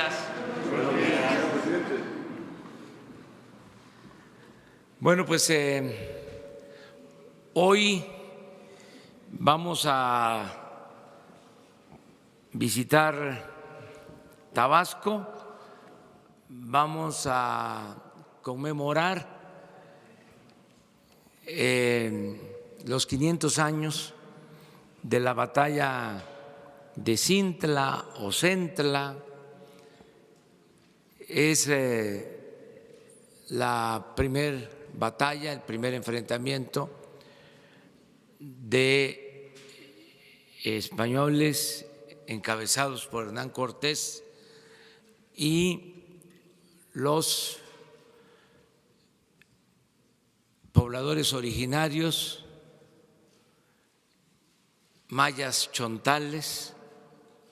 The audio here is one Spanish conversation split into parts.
días. Buenos días. Bueno, pues hoy vamos a visitar Tabasco, vamos a conmemorar los 500 años de la batalla de Cintla o Centla. Es la primera batalla, el primer enfrentamiento de españoles encabezados por Hernán Cortés y los pobladores originarios, mayas chontales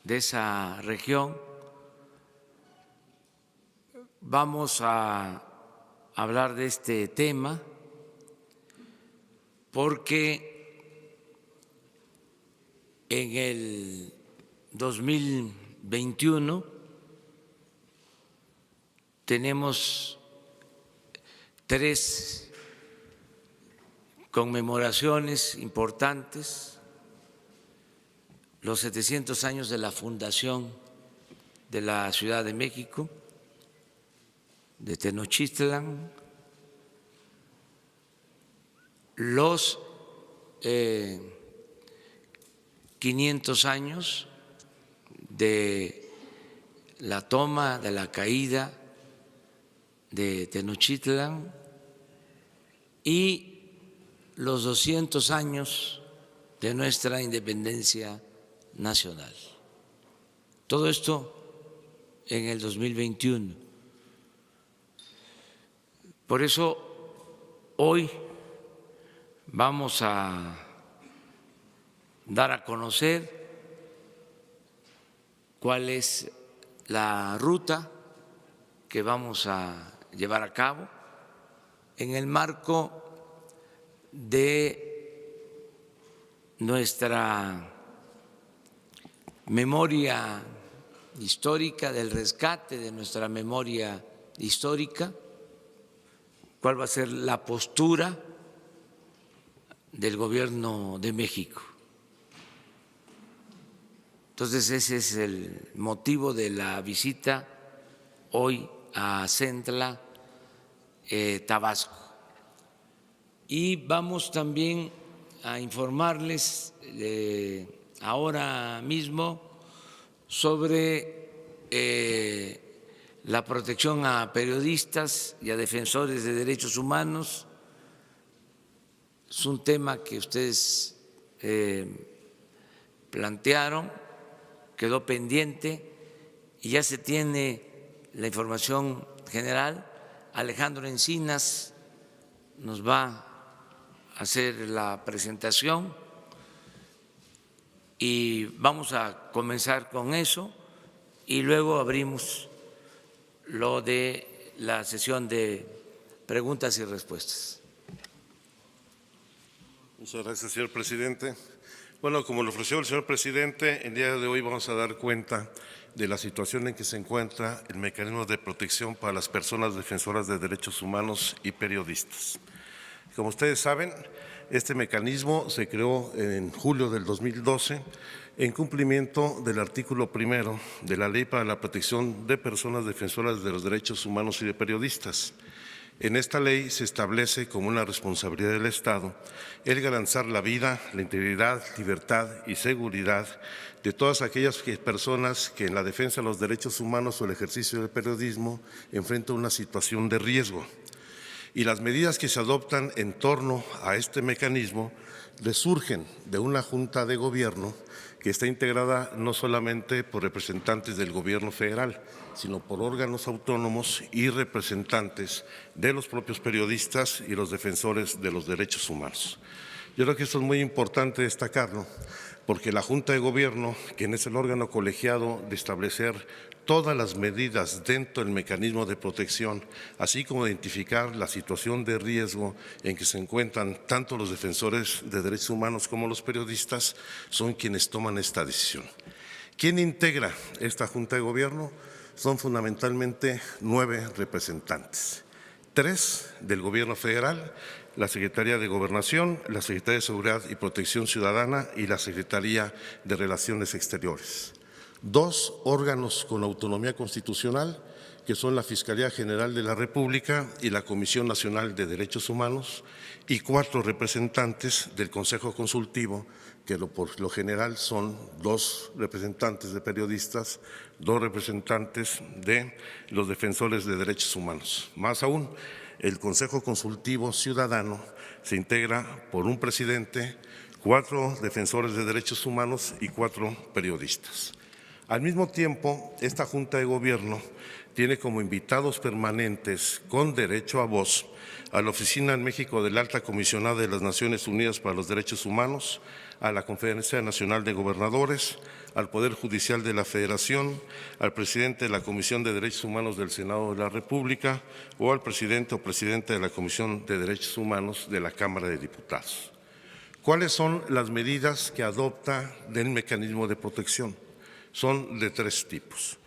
de esa región. Vamos a hablar de este tema porque en el 2021 tenemos 3 conmemoraciones importantes: los 700 años de la fundación de la Ciudad de México, de Tenochtitlan, los 500 años de la toma, de la caída de Tenochtitlan y los 200 años de nuestra independencia nacional. Todo esto en el 2021. Por eso hoy vamos a dar a conocer cuál es la ruta que vamos a llevar a cabo en el marco de nuestra memoria histórica, del rescate de nuestra memoria histórica, cuál va a ser la postura del Gobierno de México. Entonces ese es el motivo de la visita hoy a Centla, Tabasco. Y vamos también a informarles ahora mismo sobre la protección a periodistas y a defensores de derechos humanos. Es un tema que ustedes plantearon, quedó pendiente y ya se tiene la información general. Alejandro Encinas nos va a hacer la presentación y vamos a comenzar con eso y luego abrimos lo de la sesión de preguntas y respuestas. Muchas gracias, señor presidente. Bueno, como lo ofreció el señor presidente, el día de hoy vamos a dar cuenta de la situación en que se encuentra el mecanismo de protección para las personas defensoras de derechos humanos y periodistas. Como ustedes saben, este mecanismo se creó en julio del 2012 en cumplimiento del artículo 1 de la Ley para la Protección de Personas Defensoras de los Derechos Humanos y de Periodistas. En esta ley se establece como una responsabilidad del Estado el garantizar la vida, la integridad, libertad y seguridad de todas aquellas personas que en la defensa de los derechos humanos o el ejercicio del periodismo enfrentan una situación de riesgo. Y las medidas que se adoptan en torno a este mecanismo resurgen de una Junta de Gobierno que está integrada no solamente por representantes del Gobierno federal, sino por órganos autónomos y representantes de los propios periodistas y los defensores de los derechos humanos. Yo creo que esto es muy importante destacarlo, porque la Junta de Gobierno, quien es el órgano colegiado de establecer todas las medidas dentro del mecanismo de protección, así como identificar la situación de riesgo en que se encuentran tanto los defensores de derechos humanos como los periodistas, son quienes toman esta decisión. ¿Quién integra esta Junta de Gobierno? son fundamentalmente 9 representantes. 3 del Gobierno federal, la Secretaría de Gobernación, la Secretaría de Seguridad y Protección Ciudadana y la Secretaría de Relaciones Exteriores. 2 órganos con autonomía constitucional, que son la Fiscalía General de la República y la Comisión Nacional de Derechos Humanos, y 4 representantes del Consejo Consultivo, que por lo general son 2 representantes de periodistas, 2 representantes de los defensores de derechos humanos. Más aún, el Consejo Consultivo Ciudadano se integra por un presidente, 4 defensores de derechos humanos y 4 periodistas. Al mismo tiempo, esta Junta de Gobierno tiene como invitados permanentes con derecho a voz a la Oficina en México del Alta Comisionada de las Naciones Unidas para los Derechos Humanos, a la Conferencia Nacional de Gobernadores, al Poder Judicial de la Federación, al presidente de la Comisión de Derechos Humanos del Senado de la República o al presidente o presidenta de la Comisión de Derechos Humanos de la Cámara de Diputados. ¿Cuáles son las medidas que adopta del mecanismo de protección? Son de 3 tipos.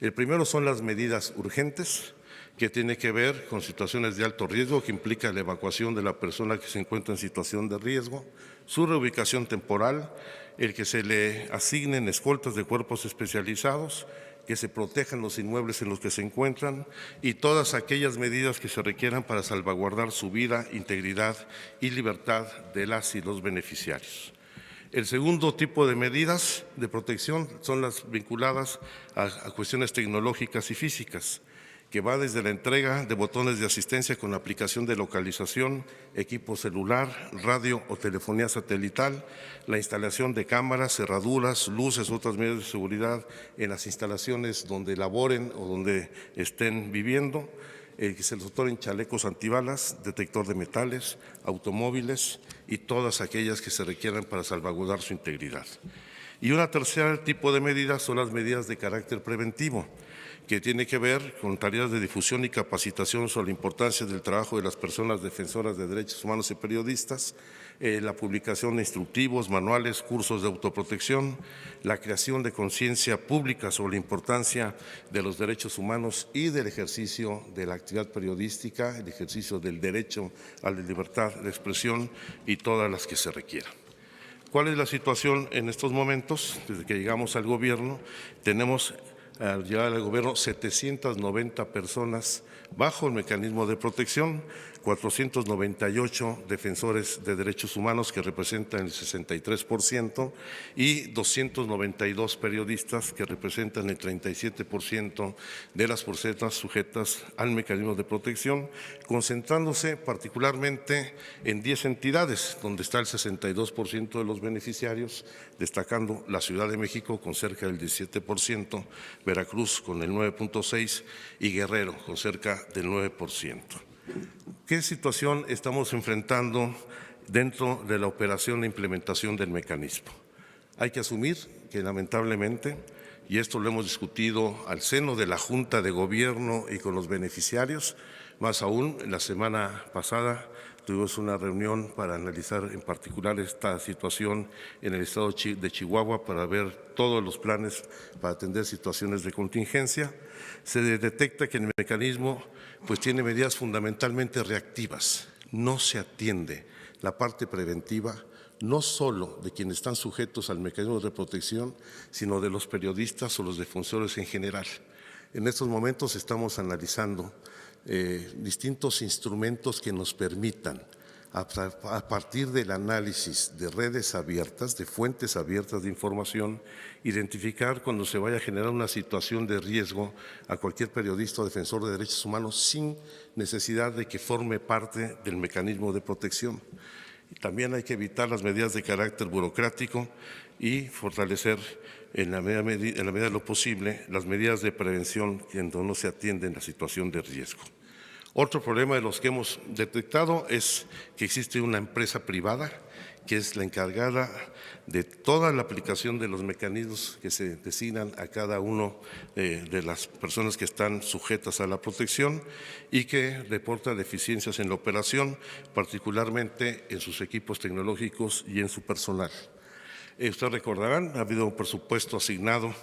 El primero son las medidas urgentes, que tiene que ver con situaciones de alto riesgo, que implica la evacuación de la persona que se encuentra en situación de riesgo, su reubicación temporal, el que se le asignen escoltas de cuerpos especializados, que se protejan los inmuebles en los que se encuentran y todas aquellas medidas que se requieran para salvaguardar su vida, integridad y libertad de las y los beneficiarios. El segundo tipo de medidas de protección son las vinculadas a cuestiones tecnológicas y físicas, que va desde la entrega de botones de asistencia con aplicación de localización, equipo celular, radio o telefonía satelital, la instalación de cámaras, cerraduras, luces, otras medidas de seguridad en las instalaciones donde laboren o donde estén viviendo, que se les otorguen chalecos antibalas, detector de metales, automóviles y todas aquellas que se requieran para salvaguardar su integridad. Y un tercer tipo de medidas son las medidas de carácter preventivo, que tiene que ver con tareas de difusión y capacitación sobre la importancia del trabajo de las personas defensoras de derechos humanos y periodistas, la publicación de instructivos, manuales, cursos de autoprotección, la creación de conciencia pública sobre la importancia de los derechos humanos y del ejercicio de la actividad periodística, el ejercicio del derecho a la libertad de expresión y todas las que se requieran. ¿Cuál es la situación en estos momentos? Desde que llegamos al gobierno, tenemos al llegar al gobierno 790 personas bajo el mecanismo de protección, 498 defensores de derechos humanos que representan el 63% y 292 periodistas que representan el 37% de las personas sujetas al mecanismo de protección, concentrándose particularmente en 10 entidades, donde está el 62% de los beneficiarios, destacando la Ciudad de México con cerca del 17%, Veracruz con el 9.6% y Guerrero con cerca del 9%. ¿Qué situación estamos enfrentando dentro de la operación e implementación del mecanismo? Hay que asumir que lamentablemente, y esto lo hemos discutido al seno de la Junta de Gobierno y con los beneficiarios, más aún la semana pasada tuvimos una reunión para analizar en particular esta situación en el estado de Chihuahua para ver todos los planes para atender situaciones de contingencia. Se detecta que el mecanismo tiene medidas fundamentalmente reactivas, no se atiende la parte preventiva, no solo de quienes están sujetos al mecanismo de protección, sino de los periodistas o los defensores en general. En estos momentos estamos analizando distintos instrumentos que nos permitan, a partir del análisis de redes abiertas, de fuentes abiertas de información, identificar cuando se vaya a generar una situación de riesgo a cualquier periodista o defensor de derechos humanos sin necesidad de que forme parte del mecanismo de protección. También hay que evitar las medidas de carácter burocrático y fortalecer en la medida de lo posible las medidas de prevención cuando no se atiende en la situación de riesgo. Otro problema de los que hemos detectado es que existe una empresa privada que es la encargada de toda la aplicación de los mecanismos que se designan a cada uno de las personas que están sujetas a la protección y que reporta deficiencias en la operación, particularmente en sus equipos tecnológicos y en su personal. Ustedes recordarán, ha habido un presupuesto asignado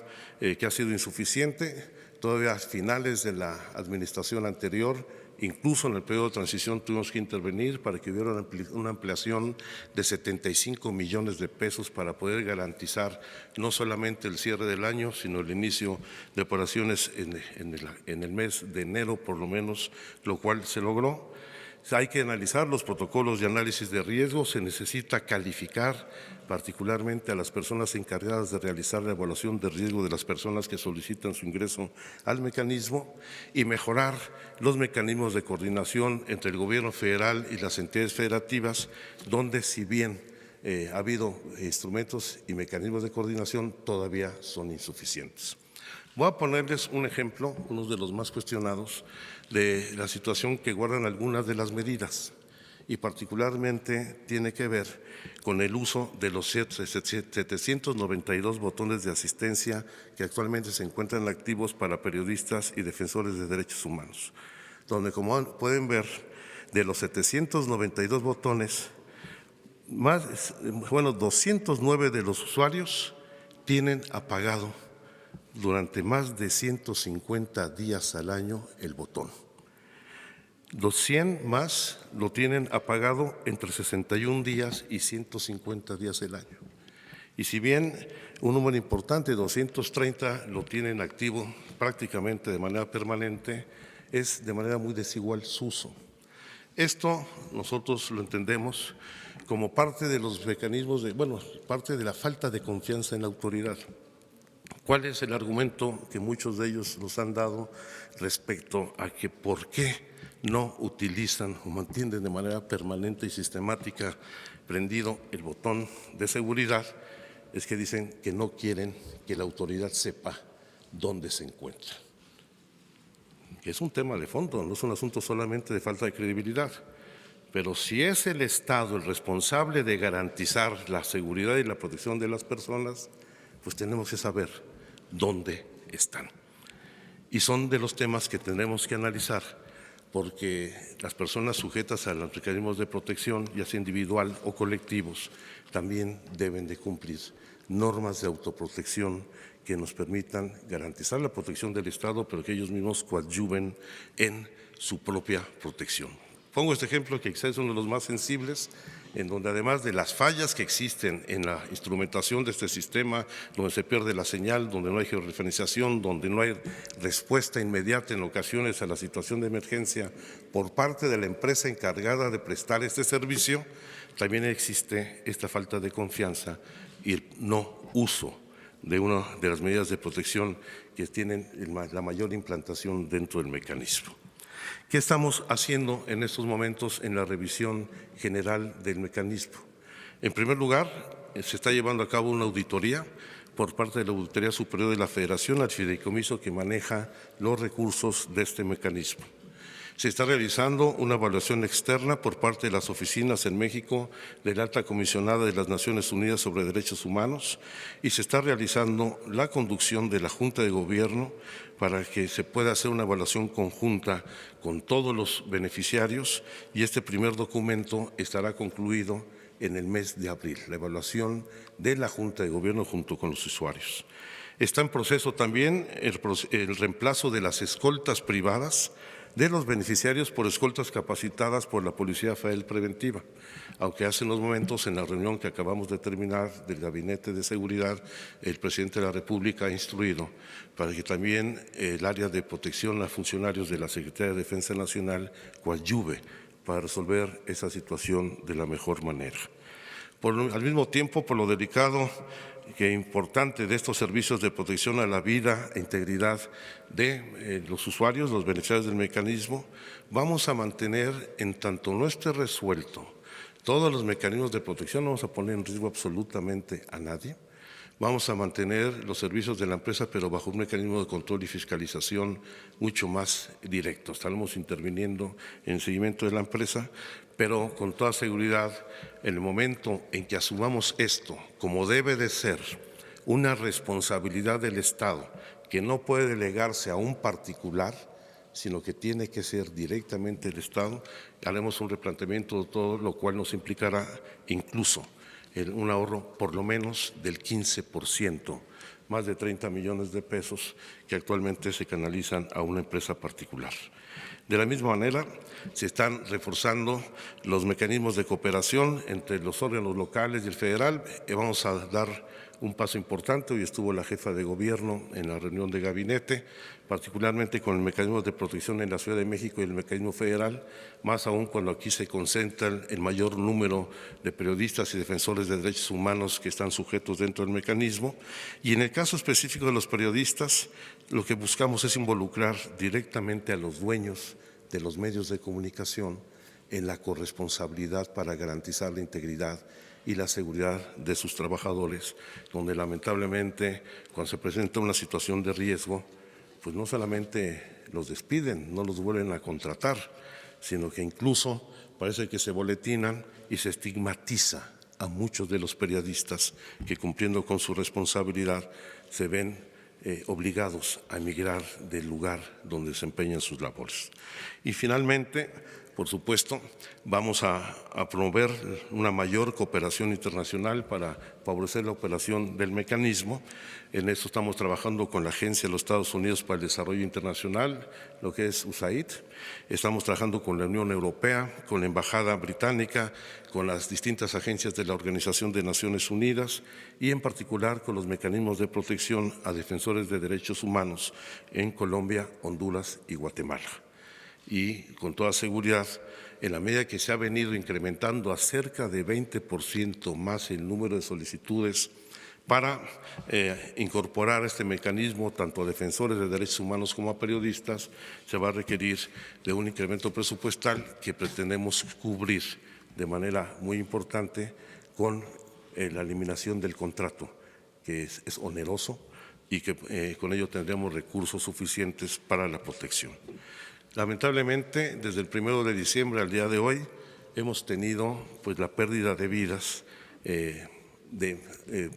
que ha sido insuficiente. todavía a finales de la administración anterior, incluso en el periodo de transición tuvimos que intervenir para que hubiera una ampliación de 75 millones de pesos para poder garantizar no solamente el cierre del año, sino el inicio de operaciones en el mes de enero por lo menos, lo cual se logró. Hay que analizar los protocolos de análisis de riesgo, se necesita calificar particularmente a las personas encargadas de realizar la evaluación de riesgo de las personas que solicitan su ingreso al mecanismo y mejorar los mecanismos de coordinación entre el gobierno federal y las entidades federativas, donde si bien ha habido instrumentos y mecanismos de coordinación, todavía son insuficientes. Voy a ponerles un ejemplo, uno de los más cuestionados, de la situación que guardan algunas de las medidas y particularmente tiene que ver con el uso de los 792 botones de asistencia que actualmente se encuentran activos para periodistas y defensores de derechos humanos, donde como pueden ver, de los 792 botones, 209 de los usuarios tienen apagado durante más de 150 días al año el botón. Los 100 más lo tienen apagado entre 61 días y 150 días del año. Y si bien un número importante, 230, lo tienen activo prácticamente de manera permanente, es de manera muy desigual su uso. Esto nosotros lo entendemos como parte de los mecanismos, parte de la falta de confianza en la autoridad. ¿Cuál es el argumento que muchos de ellos nos han dado respecto a que por qué no utilizan o mantienen de manera permanente y sistemática prendido el botón de seguridad? Es que dicen que no quieren que la autoridad sepa dónde se encuentra. Es un tema de fondo, no es un asunto solamente de falta de credibilidad. Pero si es el Estado el responsable de garantizar la seguridad y la protección de las personas, pues tenemos que saber dónde están. Y son de los temas que tenemos que analizar, porque las personas sujetas a los mecanismos de protección, ya sea individual o colectivos, también deben de cumplir normas de autoprotección que nos permitan garantizar la protección del Estado, pero que ellos mismos coadyuven en su propia protección. Pongo este ejemplo que quizás es uno de los más sensibles, en donde además de las fallas que existen en la instrumentación de este sistema, donde se pierde la señal, donde no hay georreferenciación, donde no hay respuesta inmediata en ocasiones a la situación de emergencia por parte de la empresa encargada de prestar este servicio, también existe esta falta de confianza y el no uso de una de las medidas de protección que tienen la mayor implantación dentro del mecanismo. ¿Qué estamos haciendo en estos momentos en la revisión general del mecanismo? En primer lugar, se está llevando a cabo una auditoría por parte de la Auditoría Superior de la Federación al fideicomiso que maneja los recursos de este mecanismo. Se está realizando una evaluación externa por parte de las oficinas en México de la Alta Comisionada de las Naciones Unidas sobre Derechos Humanos y se está realizando la conducción de la Junta de Gobierno para que se pueda hacer una evaluación conjunta con todos los beneficiarios y este primer documento estará concluido en el mes de abril, la evaluación de la Junta de Gobierno junto con los usuarios. Está en proceso también el reemplazo de las escoltas privadas de los beneficiarios por escoltas capacitadas por la Policía Federal Preventiva, aunque hace unos momentos en la reunión que acabamos de terminar del Gabinete de Seguridad, el Presidente de la República ha instruido para que también el área de protección a funcionarios de la Secretaría de Defensa Nacional coadyuve para resolver esa situación de la mejor manera. Al mismo tiempo, por lo delicado que importante de estos servicios de protección a la vida e integridad de los usuarios, los beneficiarios del mecanismo, vamos a mantener, en tanto no esté resuelto todos los mecanismos de protección, no vamos a poner en riesgo absolutamente a nadie. Vamos a mantener los servicios de la empresa, pero bajo un mecanismo de control y fiscalización mucho más directo. Estaremos interviniendo en el seguimiento de la empresa, pero con toda seguridad, en el momento en que asumamos esto como debe de ser una responsabilidad del Estado, que no puede delegarse a un particular, sino que tiene que ser directamente el Estado, haremos un replanteamiento de todo, lo cual nos implicará incluso un ahorro por lo menos del 15% más de 30 millones de pesos que actualmente se canalizan a una empresa particular. De la misma manera, se están reforzando los mecanismos de cooperación entre los órganos locales y el federal. Vamos a dar un paso importante. Hoy estuvo la jefa de gobierno en la reunión de gabinete, particularmente con el mecanismo de protección en la Ciudad de México y el mecanismo federal, más aún cuando aquí se concentran el mayor número de periodistas y defensores de derechos humanos que están sujetos dentro del mecanismo. Y en el caso específico de los periodistas, lo que buscamos es involucrar directamente a los dueños de los medios de comunicación en la corresponsabilidad para garantizar la integridad y la seguridad de sus trabajadores, donde lamentablemente cuando se presenta una situación de riesgo, pues no solamente los despiden, no los vuelven a contratar, sino que incluso parece que se boletinan y se estigmatiza a muchos de los periodistas que, cumpliendo con su responsabilidad, se ven obligados a emigrar del lugar donde desempeñan sus labores. Y finalmente, por supuesto, vamos a promover una mayor cooperación internacional para favorecer la operación del mecanismo. En eso estamos trabajando con la Agencia de los Estados Unidos para el Desarrollo Internacional, lo que es USAID. Estamos trabajando con la Unión Europea, con la Embajada Británica, con las distintas agencias de la Organización de Naciones Unidas y en particular con los mecanismos de protección a defensores de derechos humanos en Colombia, Honduras y Guatemala. Y con toda seguridad, en la medida que se ha venido incrementando a cerca de 20% más el número de solicitudes para incorporar este mecanismo tanto a defensores de derechos humanos como a periodistas, se va a requerir de un incremento presupuestal que pretendemos cubrir de manera muy importante con la eliminación del contrato, que es oneroso y que con ello tendremos recursos suficientes para la protección. Lamentablemente, desde el 1 de diciembre al día de hoy, hemos tenido pues la pérdida de vidas de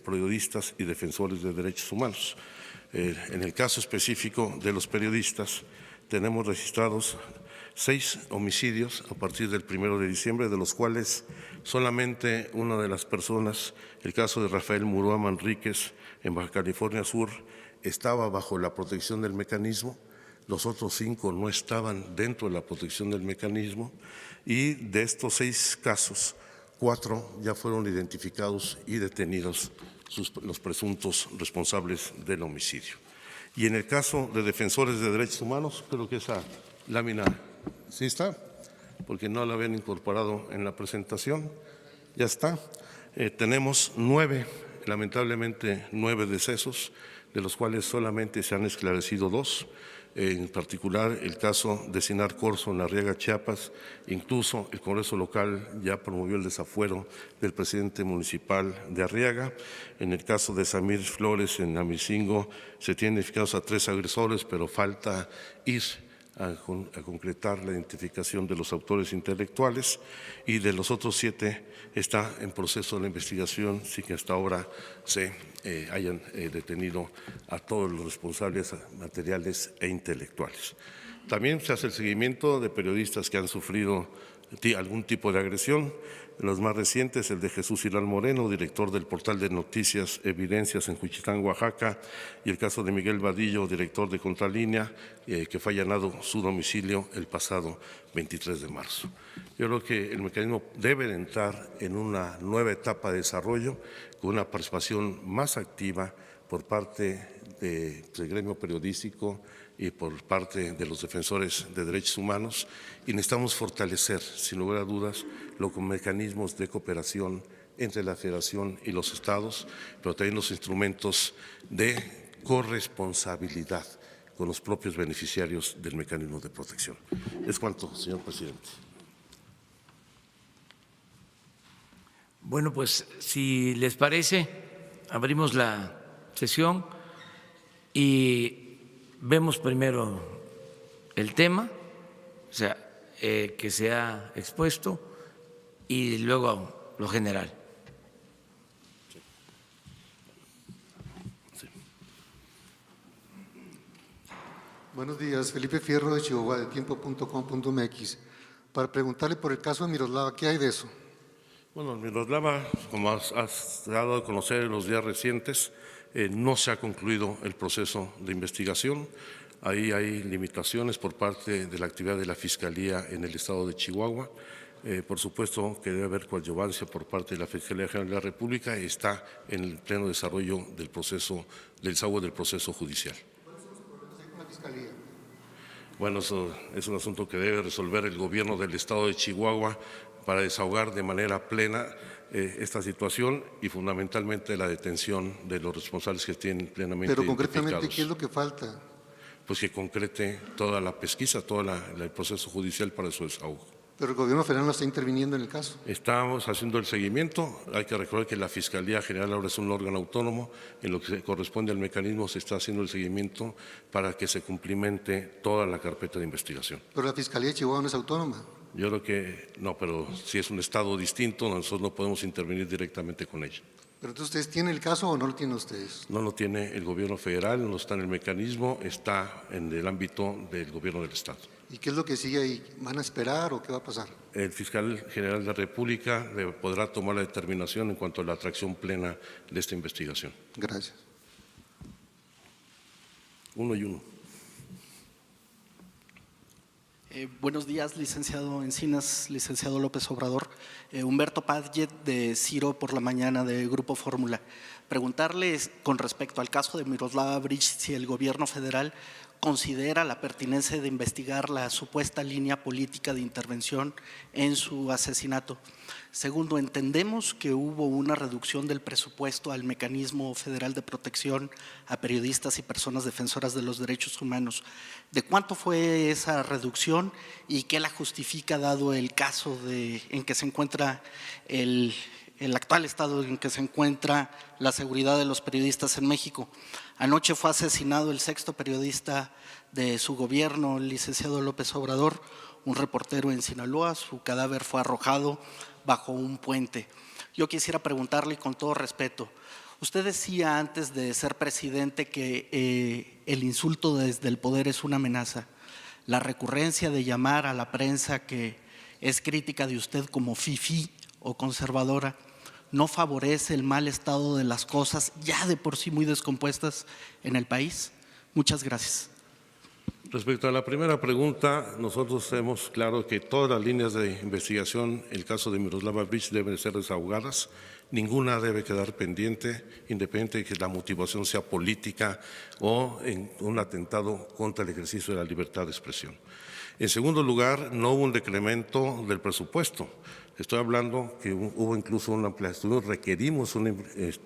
periodistas y defensores de derechos humanos. En el caso específico de los periodistas, tenemos registrados 6 homicidios a partir del 1 de diciembre, de los cuales solamente una de las personas, el caso de Rafael Murúa Manríquez en Baja California Sur, estaba bajo la protección del mecanismo. Los otros 5 no estaban dentro de la protección del mecanismo y de estos 6 casos, 4 ya fueron identificados y detenidos los presuntos responsables del homicidio. Y en el caso de defensores de derechos humanos, creo que esa lámina sí está, porque no la habían incorporado en la presentación, ya está. Tenemos 9, lamentablemente 9 decesos, de los cuales solamente se han esclarecido 2. En particular el caso de Sinar Corzo en Arriaga, Chiapas. Incluso el Congreso local ya promovió el desafuero del presidente municipal de Arriaga. En el caso de Samir Flores en Amicingo se tienen identificados a 3 agresores, pero falta ir a concretar la identificación de los autores intelectuales, y de los otros 7 está en proceso de la investigación sin que hasta ahora se hayan detenido a todos los responsables materiales e intelectuales. También se hace el seguimiento de periodistas que han sufrido algún tipo de agresión. Los más recientes, el de Jesús Hilal Moreno, director del portal de noticias Evidencias en Juchitán, Oaxaca, y el caso de Miguel Vadillo, director de Contralínea, que fue allanado su domicilio el pasado 23 de marzo. Yo creo que el mecanismo debe de entrar en una nueva etapa de desarrollo con una participación más activa por parte del gremio periodístico y por parte de los defensores de derechos humanos, y necesitamos fortalecer, sin lugar a dudas, los mecanismos de cooperación entre la Federación y los estados, pero también los instrumentos de corresponsabilidad con los propios beneficiarios del mecanismo de protección. Es cuanto, señor presidente. Bueno, pues si les parece, abrimos la sesión y vemos primero el tema, o sea, que se ha expuesto, y luego lo general. Buenos días, Felipe Fierro de Chihuahua, de tiempo.com.mx. Para preguntarle por el caso de Miroslava, ¿qué hay de eso? Bueno, Miroslava, como has dado a conocer en los días recientes, no se ha concluido el proceso de investigación. Ahí hay limitaciones por parte de la actividad de la Fiscalía en el Estado de Chihuahua. Por supuesto que debe haber coadyuvancia por parte de la Fiscalía General de la República y está en el pleno desarrollo del proceso, del desahogo del proceso judicial. ¿Cuáles son los problemas ahí con la Fiscalía? Bueno, eso es un asunto que debe resolver el gobierno del Estado de Chihuahua para desahogar de manera plena esta situación y fundamentalmente la detención de los responsables que tienen plenamente Pero concretamente, identificados. ¿qué es lo que falta? Pues que concrete toda la pesquisa, todo el proceso judicial para su desahogo. Pero el gobierno federal no está interviniendo en el caso. Estamos haciendo el seguimiento. Hay que recordar que la Fiscalía General ahora es un órgano autónomo. En lo que corresponde al mecanismo se está haciendo el seguimiento para que se cumplimente toda la carpeta de investigación. Pero la Fiscalía de Chihuahua no es autónoma. Yo creo que no, pero si es un estado distinto, nosotros no podemos intervenir directamente con ella. Pero entonces, ¿ustedes tienen el caso o no lo tienen ustedes? No lo tiene el gobierno federal, no está en el mecanismo, está en el ámbito del gobierno del Estado. ¿Y qué es lo que sigue ahí? ¿Van a esperar o qué va a pasar? El fiscal general de la República podrá tomar la determinación en cuanto a la atracción plena de esta investigación. Gracias. Uno y uno. Buenos días, licenciado Encinas, licenciado López Obrador. Humberto Padgett, de Ciro por la Mañana, de Grupo Fórmula. Preguntarles con respecto al caso de Miroslava Breach si el gobierno federal considera la pertinencia de investigar la supuesta línea política de intervención en su asesinato. Segundo, entendemos que hubo una reducción del presupuesto al Mecanismo Federal de Protección a Periodistas y Personas Defensoras de los Derechos Humanos. ¿De cuánto fue esa reducción y qué la justifica dado el caso en que se encuentra el actual estado en que se encuentra la seguridad de los periodistas en México? Anoche fue asesinado el 6º periodista de su gobierno, el licenciado López Obrador, un reportero en Sinaloa. Su cadáver fue arrojado bajo un puente. Yo quisiera preguntarle con todo respeto, usted decía antes de ser presidente que el insulto desde el poder es una amenaza. La recurrencia de llamar a la prensa que es crítica de usted como fifí o conservadora no favorece el mal estado de las cosas ya de por sí muy descompuestas en el país. Muchas gracias. Respecto a la primera pregunta, nosotros tenemos claro que todas las líneas de investigación, el caso de Miroslava Breach, deben ser desahogadas. Ninguna debe quedar pendiente, independiente de que la motivación sea política o en un atentado contra el ejercicio de la libertad de expresión. En segundo lugar, no hubo un decremento del presupuesto. Estoy hablando que hubo incluso una ampliación, requerimos una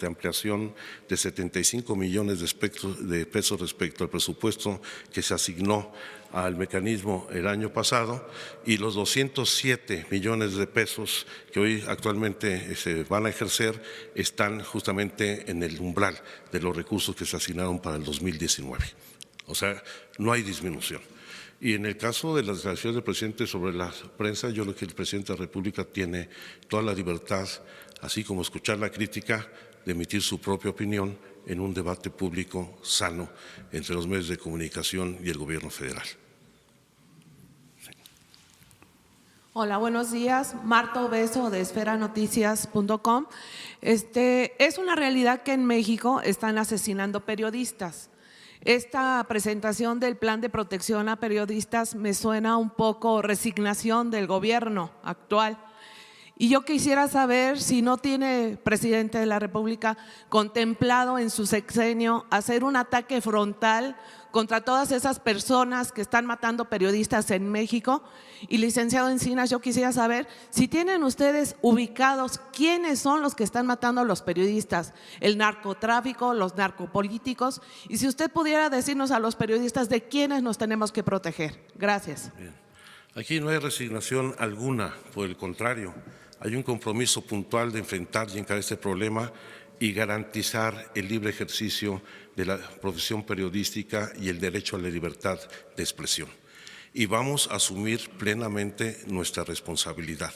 ampliación de 75 millones de pesos respecto al presupuesto que se asignó al mecanismo el año pasado, y los 207 millones de pesos que hoy actualmente se van a ejercer están justamente en el umbral de los recursos que se asignaron para el 2019. O sea, no hay disminución. Y en el caso de las declaraciones del presidente sobre la prensa, yo creo que el presidente de la República tiene toda la libertad, así como escuchar la crítica, de emitir su propia opinión en un debate público sano entre los medios de comunicación y el gobierno federal. Hola, buenos días. Marta Obeso, de esferanoticias.com. Es una realidad que en México están asesinando periodistas. Esta presentación del plan de protección a periodistas me suena un poco resignación del gobierno actual. Y yo quisiera saber si no tiene presidente de la República contemplado en su sexenio hacer un ataque frontal contra todas esas personas que están matando periodistas en México. Y licenciado Encinas, yo quisiera saber si tienen ustedes ubicados quiénes son los que están matando a los periodistas, el narcotráfico, los narcopolíticos, y si usted pudiera decirnos a los periodistas de quiénes nos tenemos que proteger. Gracias. Bien. Aquí no hay resignación alguna, por el contrario, hay un compromiso puntual de enfrentar y encarar este problema y garantizar el libre ejercicio de la profesión periodística y el derecho a la libertad de expresión. Y vamos a asumir plenamente nuestra responsabilidad.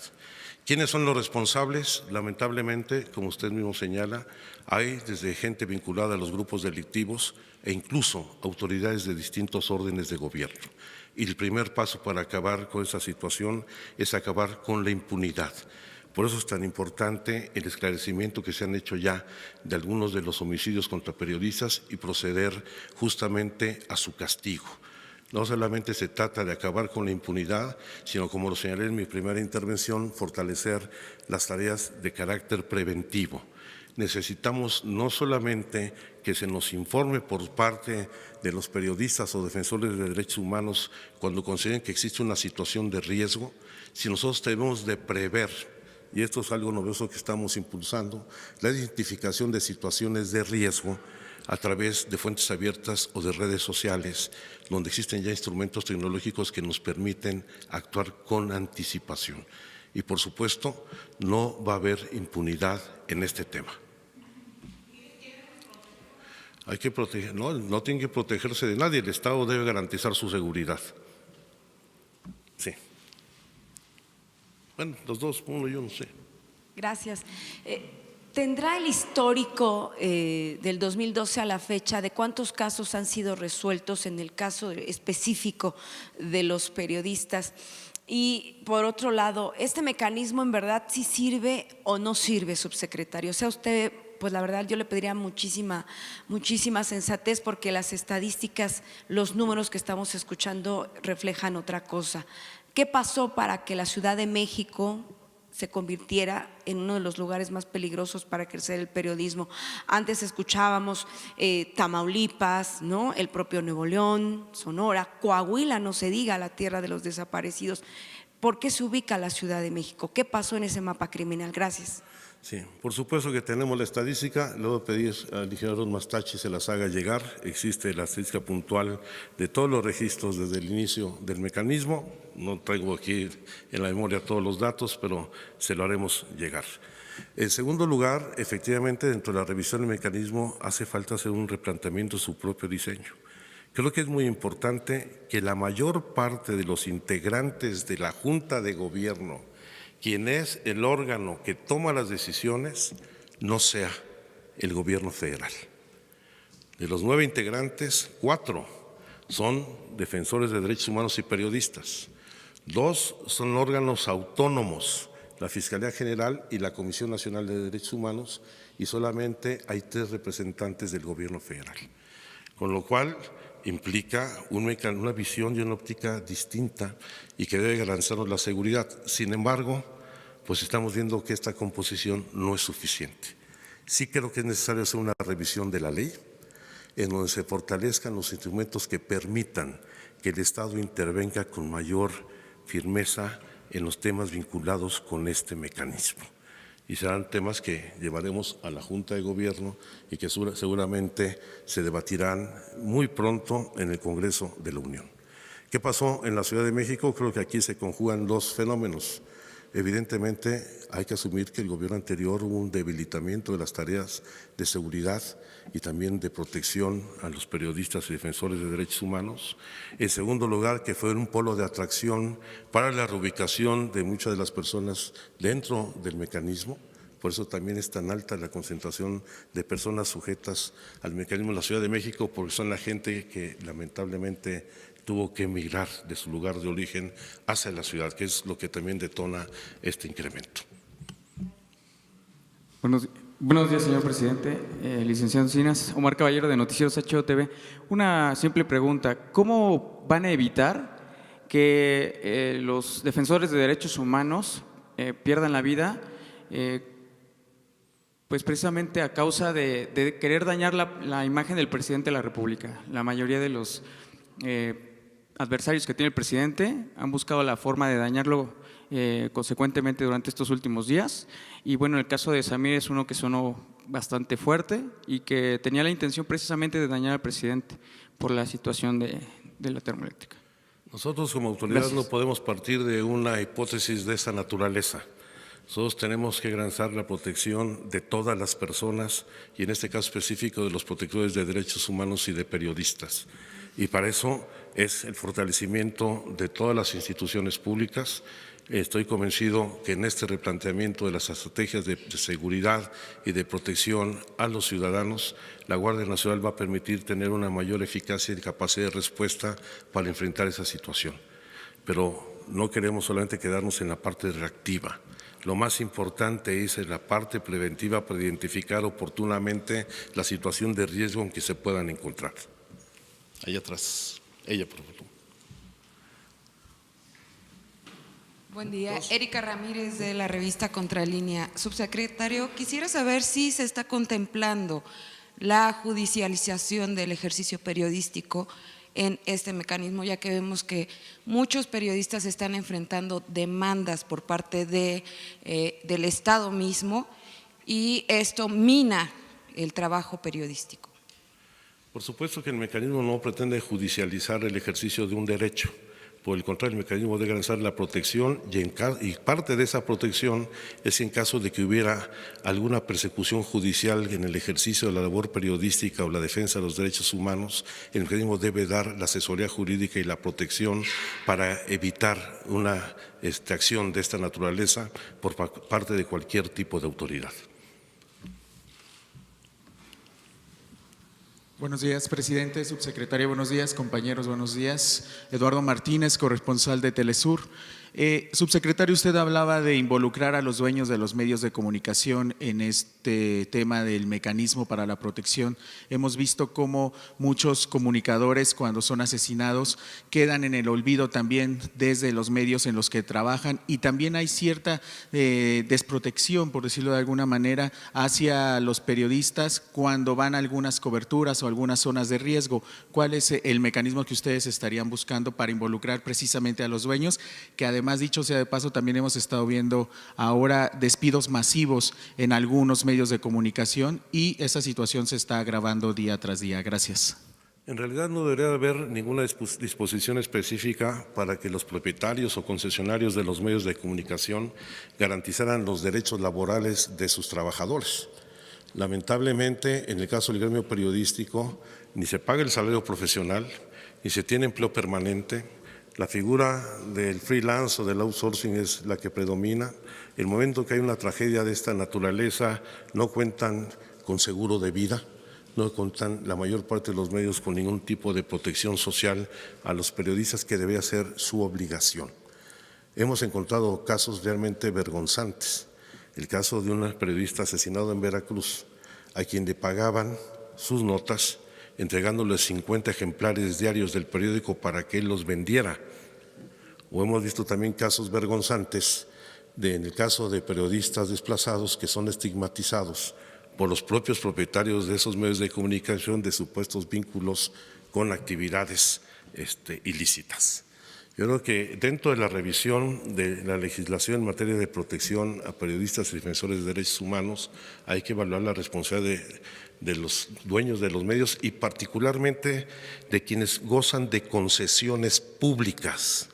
¿Quiénes son los responsables? Lamentablemente, como usted mismo señala, hay desde gente vinculada a los grupos delictivos e incluso autoridades de distintos órdenes de gobierno. Y el primer paso para acabar con esa situación es acabar con la impunidad. Por eso es tan importante el esclarecimiento que se han hecho ya de algunos de los homicidios contra periodistas y proceder justamente a su castigo. No solamente se trata de acabar con la impunidad, sino, como lo señalé en mi primera intervención, fortalecer las tareas de carácter preventivo. Necesitamos no solamente que se nos informe por parte de los periodistas o defensores de derechos humanos cuando consideren que existe una situación de riesgo, sino nosotros debemos de prever, y esto es algo novedoso que estamos impulsando, la identificación de situaciones de riesgo a través de fuentes abiertas o de redes sociales, donde existen ya instrumentos tecnológicos que nos permiten actuar con anticipación. Y, por supuesto, no va a haber impunidad en este tema. Hay que proteger, no tiene que protegerse de nadie, el Estado debe garantizar su seguridad. Sí. Bueno, los dos, uno yo no sé. Gracias. ¿Tendrá el histórico del 2012 a la fecha de cuántos casos han sido resueltos en el caso específico de los periodistas? Y por otro lado, ¿este mecanismo en verdad sí sirve o no sirve, subsecretario? O sea, usted, pues la verdad yo le pediría muchísima sensatez, porque las estadísticas, los números que estamos escuchando reflejan otra cosa. ¿Qué pasó para que la Ciudad de México se convirtiera en uno de los lugares más peligrosos para crecer el periodismo? Antes escuchábamos Tamaulipas, ¿no?, el propio Nuevo León, Sonora, Coahuila, no se diga, la tierra de los desaparecidos. ¿Por qué se ubica la Ciudad de México? ¿Qué pasó en ese mapa criminal? Gracias. Sí, por supuesto que tenemos la estadística, le voy a pedir al ingeniero Mastachi se las haga llegar. Existe la estadística puntual de todos los registros desde el inicio del mecanismo. No traigo aquí en la memoria todos los datos, pero se lo haremos llegar. En segundo lugar, efectivamente, dentro de la revisión del mecanismo hace falta hacer un replanteamiento de su propio diseño. Creo que es muy importante que la mayor parte de los integrantes de la Junta de Gobierno, quien es el órgano que toma las decisiones, no sea el gobierno federal. De los 9 integrantes, 4 son defensores de derechos humanos y periodistas. 2 son órganos autónomos, la Fiscalía General y la Comisión Nacional de Derechos Humanos, y solamente hay 3 representantes del gobierno federal. Con lo cual implica una visión y una óptica distinta y que debe garantizarnos la seguridad. Sin embargo, pues estamos viendo que esta composición no es suficiente. Sí creo que es necesario hacer una revisión de la ley en donde se fortalezcan los instrumentos que permitan que el Estado intervenga con mayor firmeza en los temas vinculados con este mecanismo. Y serán temas que llevaremos a la Junta de Gobierno y que seguramente se debatirán muy pronto en el Congreso de la Unión. ¿Qué pasó en la Ciudad de México? Creo que aquí se conjugan 2 fenómenos. Evidentemente hay que asumir que el gobierno anterior hubo un debilitamiento de las tareas de seguridad y también de protección a los periodistas y defensores de derechos humanos. En segundo lugar, que fue un polo de atracción para la reubicación de muchas de las personas dentro del mecanismo. Por eso también es tan alta la concentración de personas sujetas al mecanismo en la Ciudad de México, porque son la gente que lamentablemente tuvo que emigrar de su lugar de origen hacia la ciudad, que es lo que también detona este incremento. Buenos días, señor presidente. Licenciado Encinas, Omar Caballero de Noticieros HOTV. Una simple pregunta: ¿cómo van a evitar que los defensores de derechos humanos pierdan la vida pues precisamente a causa de querer dañar la imagen del presidente de la República? La mayoría de los adversarios que tiene el presidente han buscado la forma de dañarlo consecuentemente durante estos últimos días. Y bueno, el caso de Samir es uno que sonó bastante fuerte y que tenía la intención precisamente de dañar al presidente por la situación de la termoeléctrica. Nosotros como autoridad no podemos partir de una hipótesis de esa naturaleza. Nosotros tenemos que garantizar la protección de todas las personas y en este caso específico de los protectores de derechos humanos y de periodistas. Y para eso es el fortalecimiento de todas las instituciones públicas. Estoy convencido que en este replanteamiento de las estrategias de seguridad y de protección a los ciudadanos, la Guardia Nacional va a permitir tener una mayor eficacia y capacidad de respuesta para enfrentar esa situación. Pero no queremos solamente quedarnos en la parte reactiva. lo más importante es en la parte preventiva para identificar oportunamente la situación de riesgo en que se puedan encontrar. Ahí atrás, ella, por favor. Buen día, Erika Ramírez de la revista Contralínea. Subsecretario, quisiera saber si se está contemplando la judicialización del ejercicio periodístico en este mecanismo, ya que vemos que muchos periodistas están enfrentando demandas por parte del Estado mismo y esto mina el trabajo periodístico. Por supuesto que el mecanismo no pretende judicializar el ejercicio de un derecho. Por el contrario, el mecanismo debe garantizar la protección y parte de esa protección es en caso de que hubiera alguna persecución judicial en el ejercicio de la labor periodística o la defensa de los derechos humanos, el mecanismo debe dar la asesoría jurídica y la protección para evitar una acción de esta naturaleza por parte de cualquier tipo de autoridad. Buenos días, presidente, subsecretario, buenos días, compañeros, buenos días. Eduardo Martínez, corresponsal de Telesur. Subsecretario, usted hablaba de involucrar a los dueños de los medios de comunicación en este tema del mecanismo para la protección. Hemos visto cómo muchos comunicadores, cuando son asesinados, quedan en el olvido también desde los medios en los que trabajan y también hay cierta desprotección, por decirlo de alguna manera, hacia los periodistas cuando van a algunas coberturas o algunas zonas de riesgo. ¿Cuál es el mecanismo que ustedes estarían buscando para involucrar precisamente a los dueños? Que además, dicho sea de paso, también hemos estado viendo ahora despidos masivos en algunos medios de comunicación y esa situación se está agravando día tras día. Gracias. En realidad no debería haber ninguna disposición específica para que los propietarios o concesionarios de los medios de comunicación garantizaran los derechos laborales de sus trabajadores. Lamentablemente, en el caso del gremio periodístico, ni se paga el salario profesional, ni se tiene empleo permanente. La figura del freelance o del outsourcing es la que predomina. El momento que hay una tragedia de esta naturaleza, no cuentan con seguro de vida, no cuentan la mayor parte de los medios con ningún tipo de protección social a los periodistas, que debe ser su obligación. Hemos encontrado casos realmente vergonzantes. El caso de un periodista asesinado en Veracruz, a quien le pagaban sus notas, entregándole 50 ejemplares diarios del periódico para que él los vendiera. O hemos visto también casos vergonzantes en el caso de periodistas desplazados que son estigmatizados por los propios propietarios de esos medios de comunicación de supuestos vínculos con actividades ilícitas. Yo creo que dentro de la revisión de la legislación en materia de protección a periodistas y defensores de derechos humanos hay que evaluar la responsabilidad de los dueños de los medios y particularmente de quienes gozan de concesiones públicas,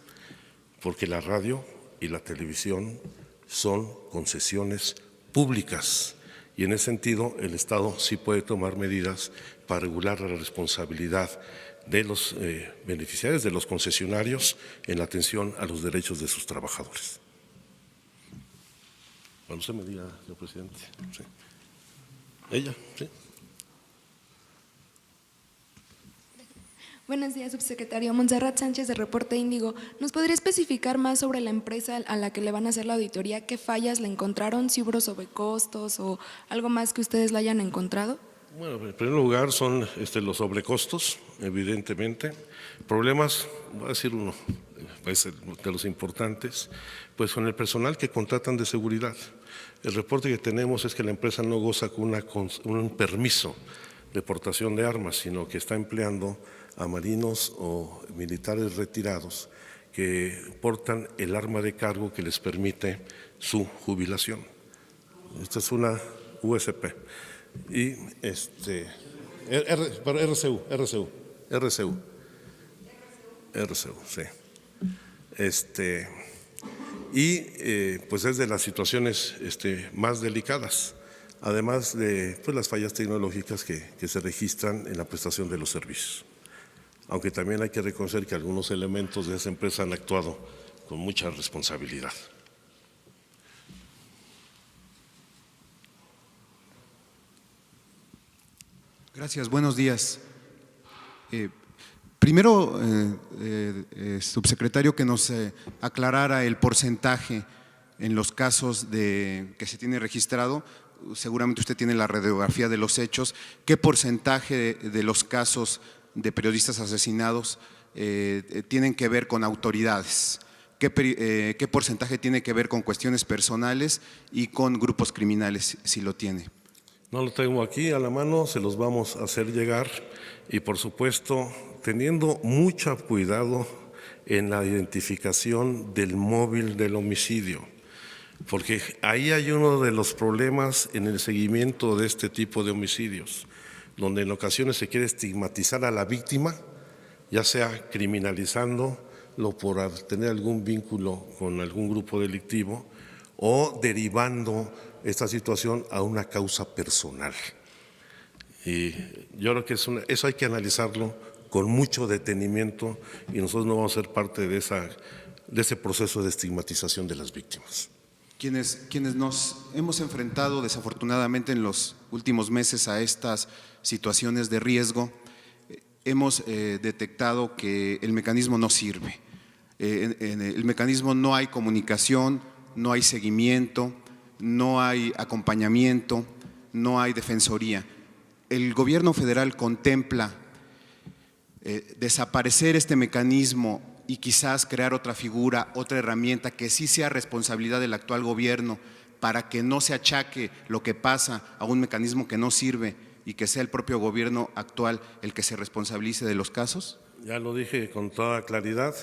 porque la radio y la televisión son concesiones públicas y en ese sentido el Estado sí puede tomar medidas para regular la responsabilidad de los beneficiarios, de los concesionarios en la atención a los derechos de sus trabajadores. Bueno, usted me diga, señor presidente. Sí. Ella, sí. Buenos días, subsecretario. Montserrat Sánchez, de Reporte Índigo. ¿Nos podría especificar más sobre la empresa a la que le van a hacer la auditoría? ¿Qué fallas le encontraron? ¿Si hubo sobrecostos o algo más que ustedes la hayan encontrado? Bueno, en primer lugar son los sobrecostos, evidentemente. Problemas, voy a decir uno, pues, de los importantes, pues con el personal que contratan de seguridad. El reporte que tenemos es que la empresa no goza con un permiso de portación de armas, sino que está empleando a marinos o militares retirados que portan el arma de cargo que les permite su jubilación. Esta es una USP. Y RCU, sí. Pues es de las situaciones más delicadas, además de pues, las fallas tecnológicas que se registran en la prestación de los servicios. Aunque también hay que reconocer que algunos elementos de esa empresa han actuado con mucha responsabilidad. Gracias, buenos días. Primero, subsecretario, que nos aclarara el porcentaje en los casos que se tiene registrado, seguramente usted tiene la radiografía de los hechos, ¿qué porcentaje de los casos de periodistas asesinados tienen que ver con autoridades? ¿Qué porcentaje tiene que ver con cuestiones personales y con grupos criminales, si lo tiene? No lo tengo aquí a la mano, se los vamos a hacer llegar y por supuesto teniendo mucho cuidado en la identificación del móvil del homicidio, porque ahí hay uno de los problemas en el seguimiento de este tipo de homicidios, donde en ocasiones se quiere estigmatizar a la víctima, ya sea criminalizándolo por tener algún vínculo con algún grupo delictivo o derivando esta situación a una causa personal. Y yo creo que eso hay que analizarlo con mucho detenimiento y nosotros no vamos a ser parte de ese proceso de estigmatización de las víctimas. Quienes nos hemos enfrentado desafortunadamente en los últimos meses a estas situaciones de riesgo, hemos detectado que el mecanismo no sirve. En el mecanismo no hay comunicación, no hay seguimiento, no hay acompañamiento, no hay defensoría. El gobierno federal contempla desaparecer este mecanismo y quizás crear otra figura, otra herramienta que sí sea responsabilidad del actual gobierno para que no se achaque lo que pasa a un mecanismo que no sirve y que sea el propio gobierno actual el que se responsabilice de los casos? Ya lo dije con toda claridad,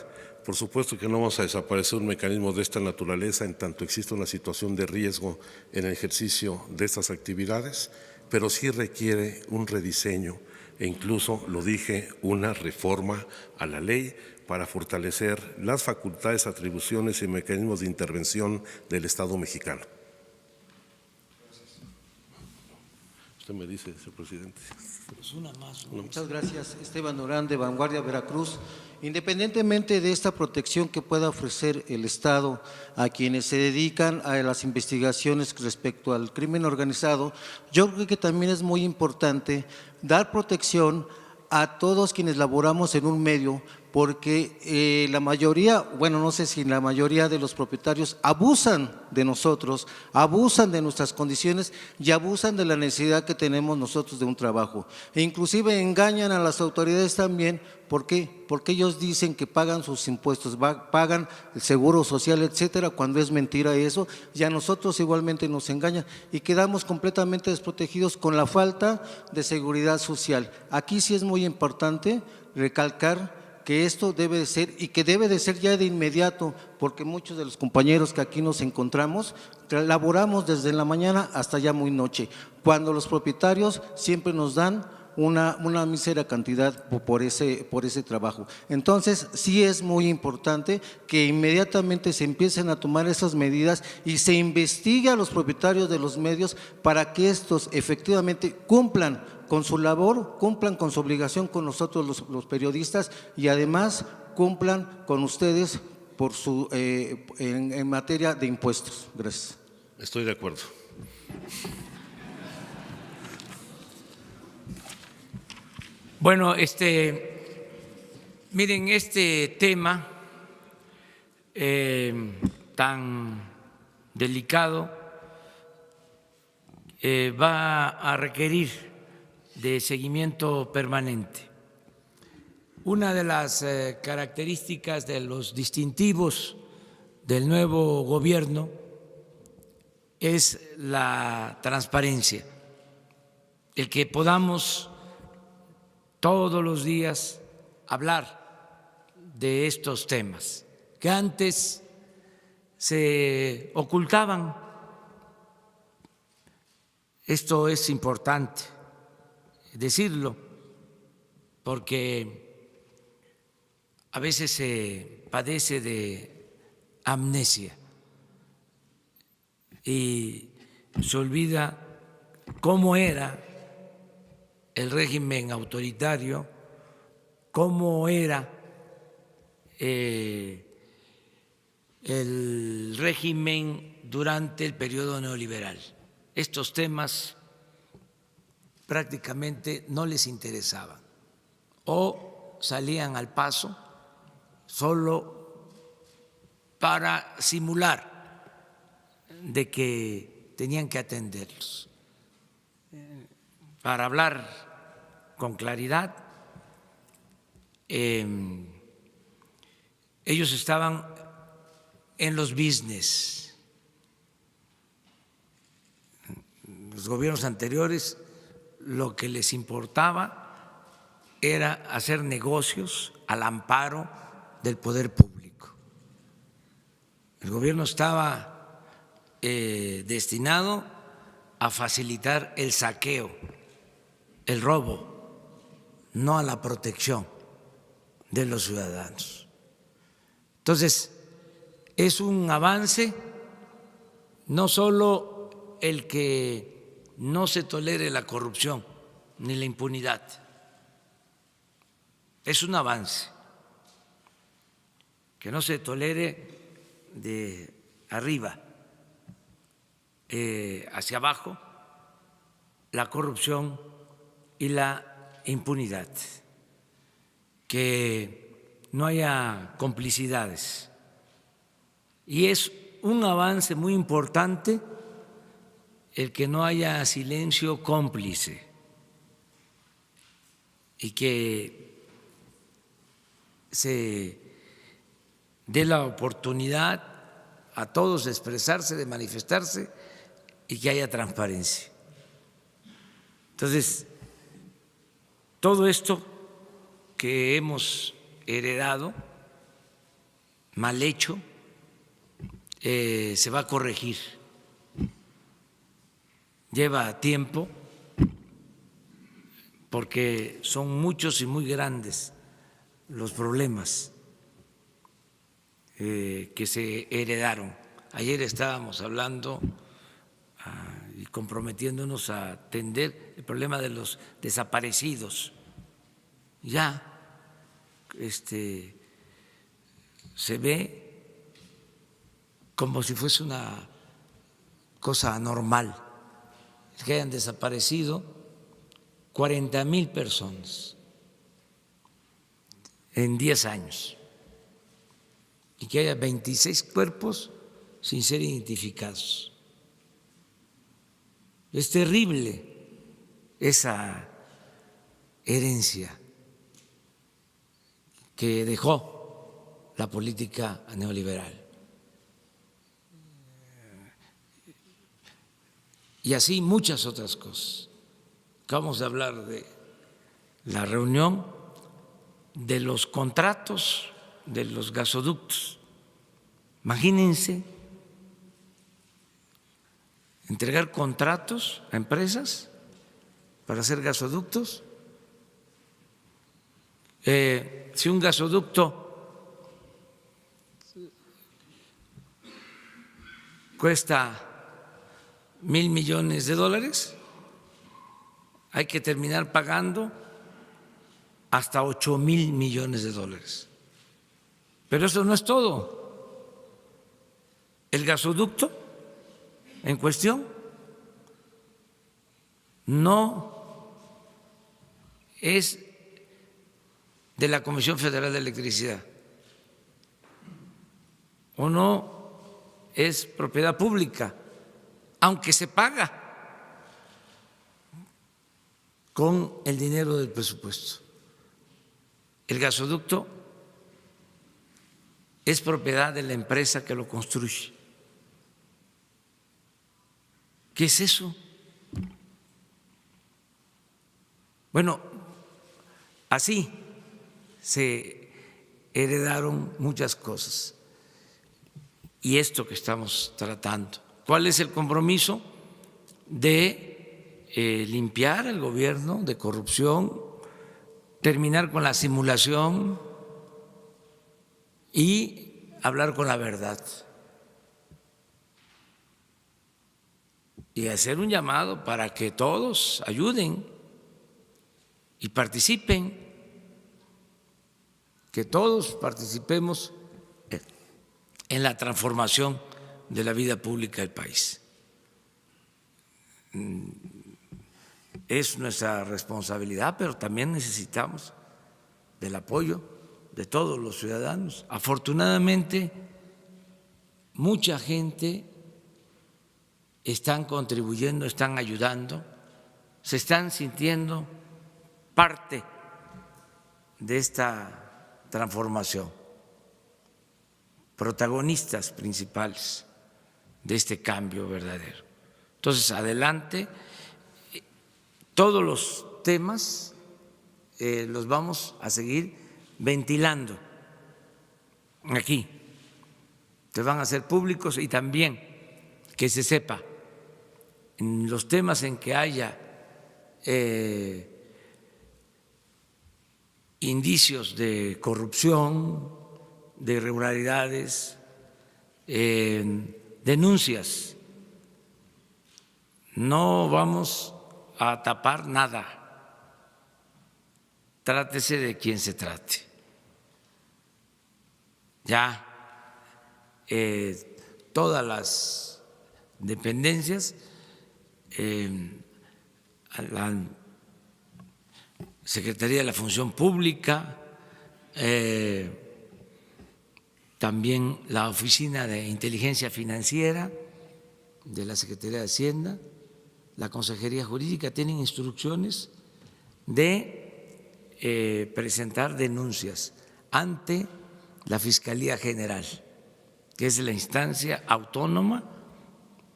por supuesto que no vamos a desaparecer un mecanismo de esta naturaleza en tanto exista una situación de riesgo en el ejercicio de estas actividades, pero sí requiere un rediseño e incluso, lo dije, una reforma a la ley para fortalecer las facultades, atribuciones y mecanismos de intervención del Estado mexicano. Usted me dice, señor presidente. Muchas gracias. Esteban Durán, de Vanguardia, Veracruz. Independientemente de esta protección que pueda ofrecer el Estado a quienes se dedican a las investigaciones respecto al crimen organizado, yo creo que también es muy importante dar protección a todos quienes laboramos en un medio, porque la mayoría, bueno, no sé si la mayoría de los propietarios abusan de nosotros, abusan de nuestras condiciones y abusan de la necesidad que tenemos nosotros de un trabajo. E inclusive engañan a las autoridades también. ¿Por qué? Porque ellos dicen que pagan sus impuestos, pagan el seguro social, etcétera, cuando es mentira eso, y a nosotros igualmente nos engañan y quedamos completamente desprotegidos con la falta de seguridad social. Aquí sí es muy importante recalcar que esto debe de ser y que debe de ser ya de inmediato, porque muchos de los compañeros que aquí nos encontramos laboramos desde la mañana hasta ya muy noche, cuando los propietarios siempre nos dan una mísera cantidad por ese trabajo. Entonces, sí es muy importante que inmediatamente se empiecen a tomar esas medidas y se investigue a los propietarios de los medios para que estos efectivamente cumplan con su labor, cumplan con su obligación con nosotros los periodistas y además cumplan con ustedes por en materia de impuestos. Gracias. Estoy de acuerdo. Bueno, miren, este tema tan delicado va a requerir de seguimiento permanente. Una de las características de los distintivos del nuevo gobierno es la transparencia, el que podamos todos los días hablar de estos temas que antes se ocultaban. Esto es importante decirlo porque a veces se padece de amnesia y se olvida cómo era el régimen autoritario, cómo era el régimen durante el periodo neoliberal. Estos temas prácticamente no les interesaban o salían al paso solo para simular de que tenían que atenderlos. Para hablar con claridad, ellos estaban en los business. Los gobiernos anteriores lo que les importaba era hacer negocios al amparo del poder público. El gobierno estaba destinado a facilitar el saqueo, el robo, no a la protección de los ciudadanos. Entonces, es un avance no solo el que no se tolere la corrupción ni la impunidad, es un avance que no se tolere de arriba hacia abajo la corrupción y la impunidad, que no haya complicidades. Y es un avance muy importante el que no haya silencio cómplice y que se dé la oportunidad a todos de expresarse, de manifestarse y que haya transparencia. Entonces, todo esto que hemos heredado, mal hecho, se va a corregir. Lleva tiempo porque son muchos y muy grandes los problemas que se heredaron. Ayer estábamos hablando y comprometiéndonos a atender el problema de los desaparecidos. Ya se ve como si fuese una cosa normal que hayan desaparecido 40,000 personas en 10 años y que haya 26 cuerpos sin ser identificados. Es terrible esa herencia que dejó la política neoliberal. Y así muchas otras cosas. Acabamos de hablar de la reunión de los contratos de los gasoductos. Imagínense entregar contratos a empresas para hacer gasoductos. Si un gasoducto cuesta $1,000 millones, hay que terminar pagando hasta $8,000 millones. Pero eso no es todo. El gasoducto en cuestión no es de la Comisión Federal de Electricidad o no es propiedad pública, aunque se paga con el dinero del presupuesto. El gasoducto es propiedad de la empresa que lo construye. ¿Qué es eso? Bueno, así se heredaron muchas cosas. Y esto que estamos tratando. ¿Cuál es el compromiso? De limpiar el gobierno de corrupción, terminar con la simulación y hablar con la verdad. Y hacer un llamado para que todos ayuden y participen, que todos participemos en la transformación de la vida pública del país. Es nuestra responsabilidad, pero también necesitamos del apoyo de todos los ciudadanos. Afortunadamente, mucha gente están contribuyendo, están ayudando, se están sintiendo parte de esta transformación, protagonistas principales de este cambio verdadero. Entonces, adelante, todos los temas los vamos a seguir ventilando aquí, que van a ser públicos, y también que se sepa en los temas en que haya indicios de corrupción, de irregularidades, denuncias. No vamos a tapar nada. Trátese de quien se trate. Ya todas las dependencias, la Secretaría de la Función Pública, también la Oficina de Inteligencia Financiera de la Secretaría de Hacienda, la Consejería Jurídica, tienen instrucciones de presentar denuncias ante la Fiscalía General, que es la instancia autónoma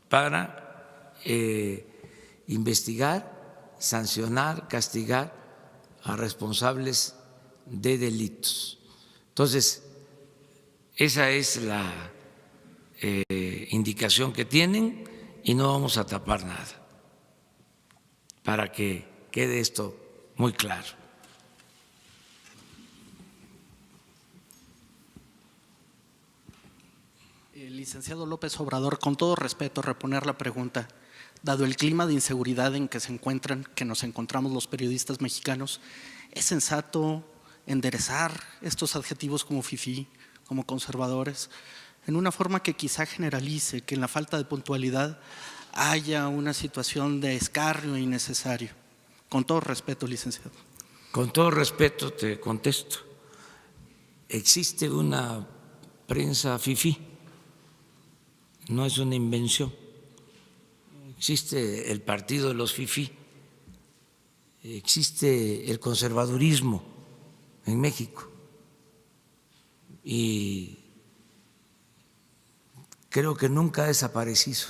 para investigar, sancionar, castigar a responsables de delitos. Entonces, esa es la indicación que tienen, y no vamos a tapar nada, para que quede esto muy claro. Licenciado López Obrador, con todo respeto, reponer la pregunta. Dado el clima de inseguridad en que nos encontramos los periodistas mexicanos, ¿es sensato enderezar estos adjetivos como fifí, como conservadores, en una forma que quizá generalice que en la falta de puntualidad haya una situación de escarnio innecesario? Con todo respeto, licenciado. Con todo respeto te contesto. Existe una prensa fifí, no es una invención. Existe el partido de los fifí, existe el conservadurismo en México, y creo que nunca ha desaparecido.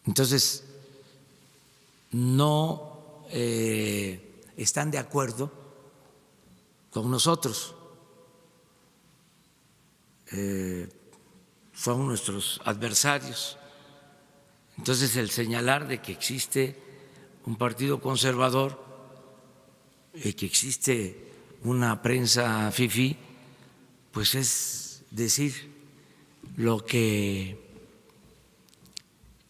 Entonces, no están de acuerdo con nosotros, son nuestros adversarios. Entonces, el señalar de que existe un partido conservador, que existe una prensa fifí, pues es decir lo que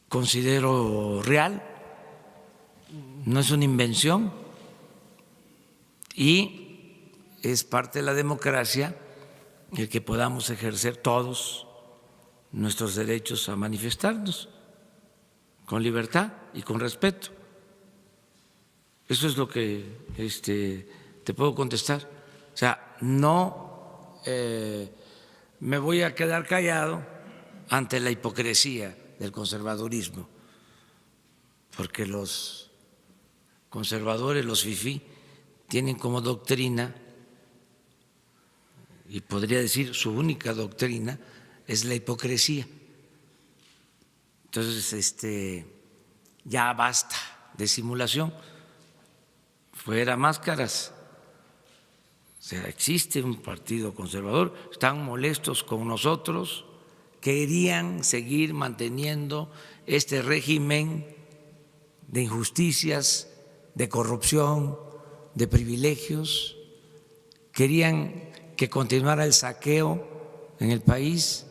considero real, no es una invención, y es parte de la democracia el que podamos ejercer todos nuestros derechos a manifestarnos con libertad y con respeto. Eso es lo que te puedo contestar. O sea, no me voy a quedar callado ante la hipocresía del conservadurismo, porque los conservadores, los fifí, tienen como doctrina, y podría decir su única doctrina, es la hipocresía. Entonces, ya basta de simulación, fuera máscaras. O sea, existe un partido conservador, están molestos con nosotros, querían seguir manteniendo este régimen de injusticias, de corrupción, de privilegios, querían que continuara el saqueo en el país,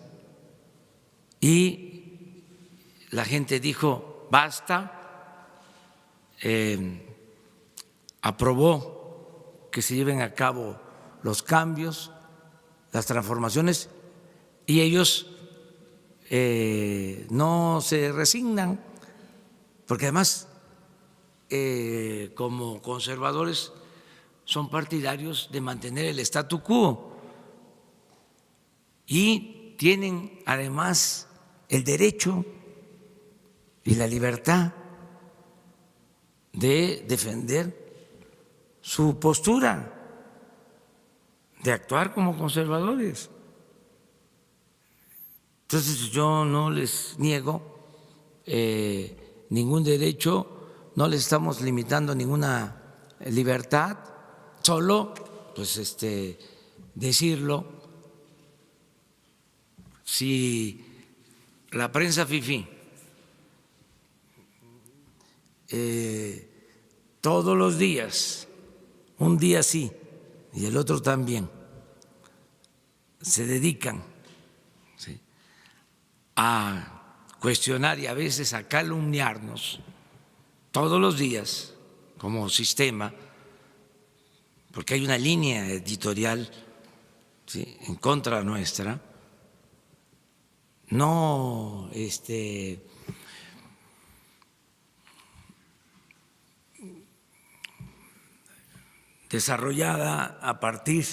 y la gente dijo basta, aprobó que se lleven a cabo los cambios, las transformaciones, y ellos no se resignan, porque además como conservadores son partidarios de mantener el statu quo, y tienen además el derecho y la libertad de defender su postura, de actuar como conservadores. Entonces yo no les niego ningún derecho, no les estamos limitando ninguna libertad, solo pues decirlo. Si la prensa fifí todos los días, un día sí y el otro también, se dedican a cuestionar y a veces a calumniarnos todos los días como sistema, porque hay una línea editorial en contra nuestra, no desarrollada a partir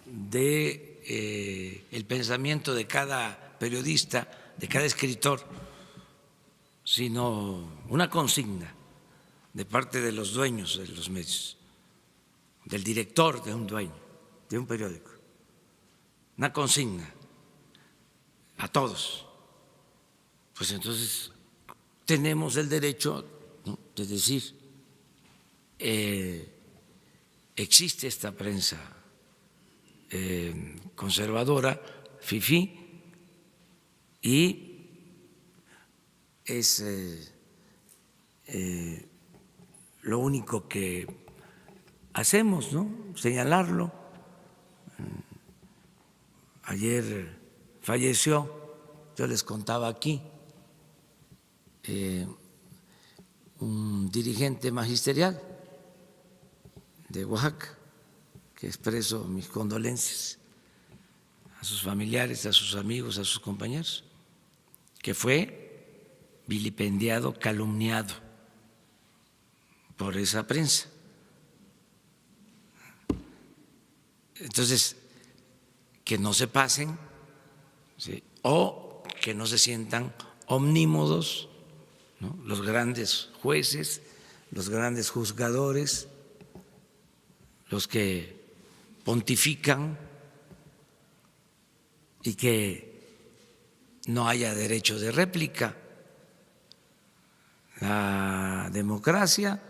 de el pensamiento de cada periodista, de cada escritor, sino una consigna de parte de los dueños de los medios, del director de un dueño, de un periódico, una consigna a todos. Pues entonces tenemos el derecho de decir, existe esta prensa conservadora, fifí, y es lo único que hacemos, ¿no? Señalarlo. Ayer falleció, yo les contaba aquí, un dirigente magisterial de Oaxaca, que expreso mis condolencias a sus familiares, a sus amigos, a sus compañeros, que fue vilipendiado, calumniado por esa prensa. Entonces, que no se pasen, ¿sí?, o que no se sientan omnímodos, ¿no?, los grandes jueces, los grandes juzgadores, los que pontifican, y que no haya derecho de réplica. La democracia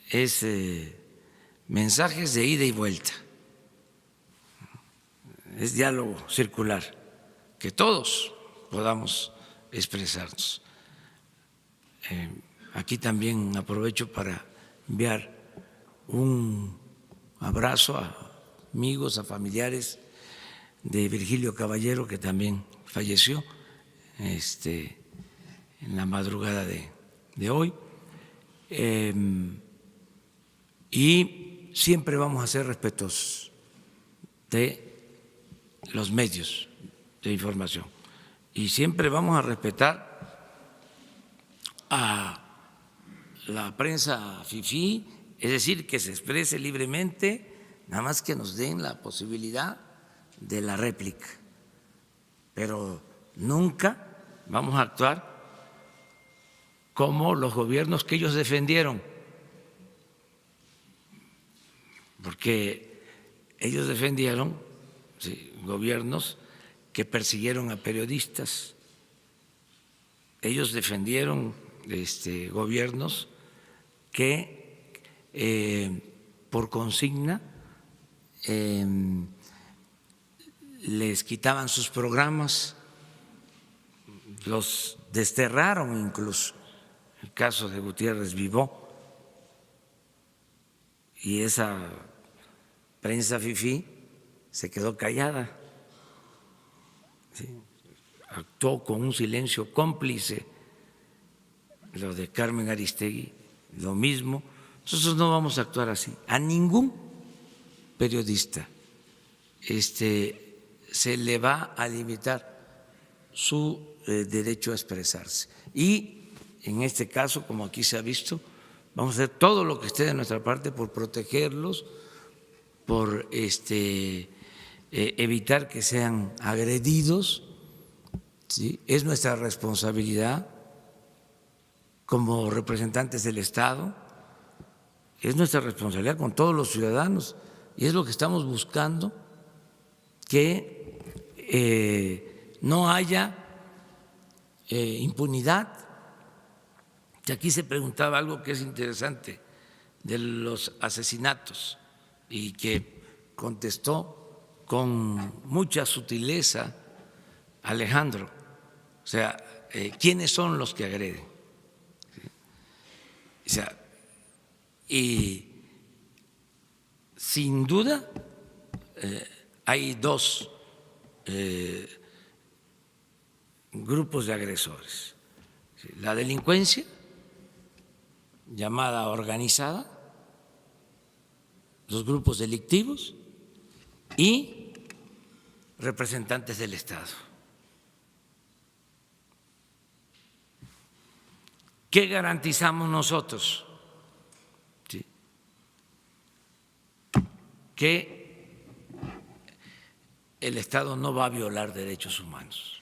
es mensajes de ida y vuelta, es diálogo circular, que todos podamos expresarnos. Aquí también aprovecho para enviar un abrazo a amigos, a familiares de Virgilio Caballero, que también falleció en la madrugada de hoy. Y siempre vamos a ser respetuosos de los medios de información y siempre vamos a respetar a la prensa fifí, es decir, que se exprese libremente, nada más que nos den la posibilidad de la réplica, pero nunca vamos a actuar como los gobiernos que ellos defendieron, porque ellos defendieron, sí, gobiernos que persiguieron a periodistas, ellos defendieron gobiernos que por consigna les quitaban sus programas, los desterraron incluso. El caso de Gutiérrez Vivó, y esa prensa fifí se quedó callada, ¿sí?, actuó con un silencio cómplice. Lo de Carmen Aristegui, lo mismo. Nosotros no vamos a actuar así. A ningún periodista se le va a limitar su derecho a expresarse. Y en este caso, como aquí se ha visto, vamos a hacer todo lo que esté de nuestra parte por protegerlos, por evitar que sean agredidos, ¿sí? Es nuestra responsabilidad como representantes del Estado, es nuestra responsabilidad con todos los ciudadanos y es lo que estamos buscando, que no haya impunidad. Y aquí se preguntaba algo que es interesante de los asesinatos y que contestó con mucha sutileza Alejandro. O sea, ¿quiénes son los que agreden? O sea, y sin duda hay dos grupos de agresores. La delincuencia, llamada organizada, los grupos delictivos y representantes del Estado. ¿Qué garantizamos nosotros? ¿Sí? Que el Estado no va a violar derechos humanos,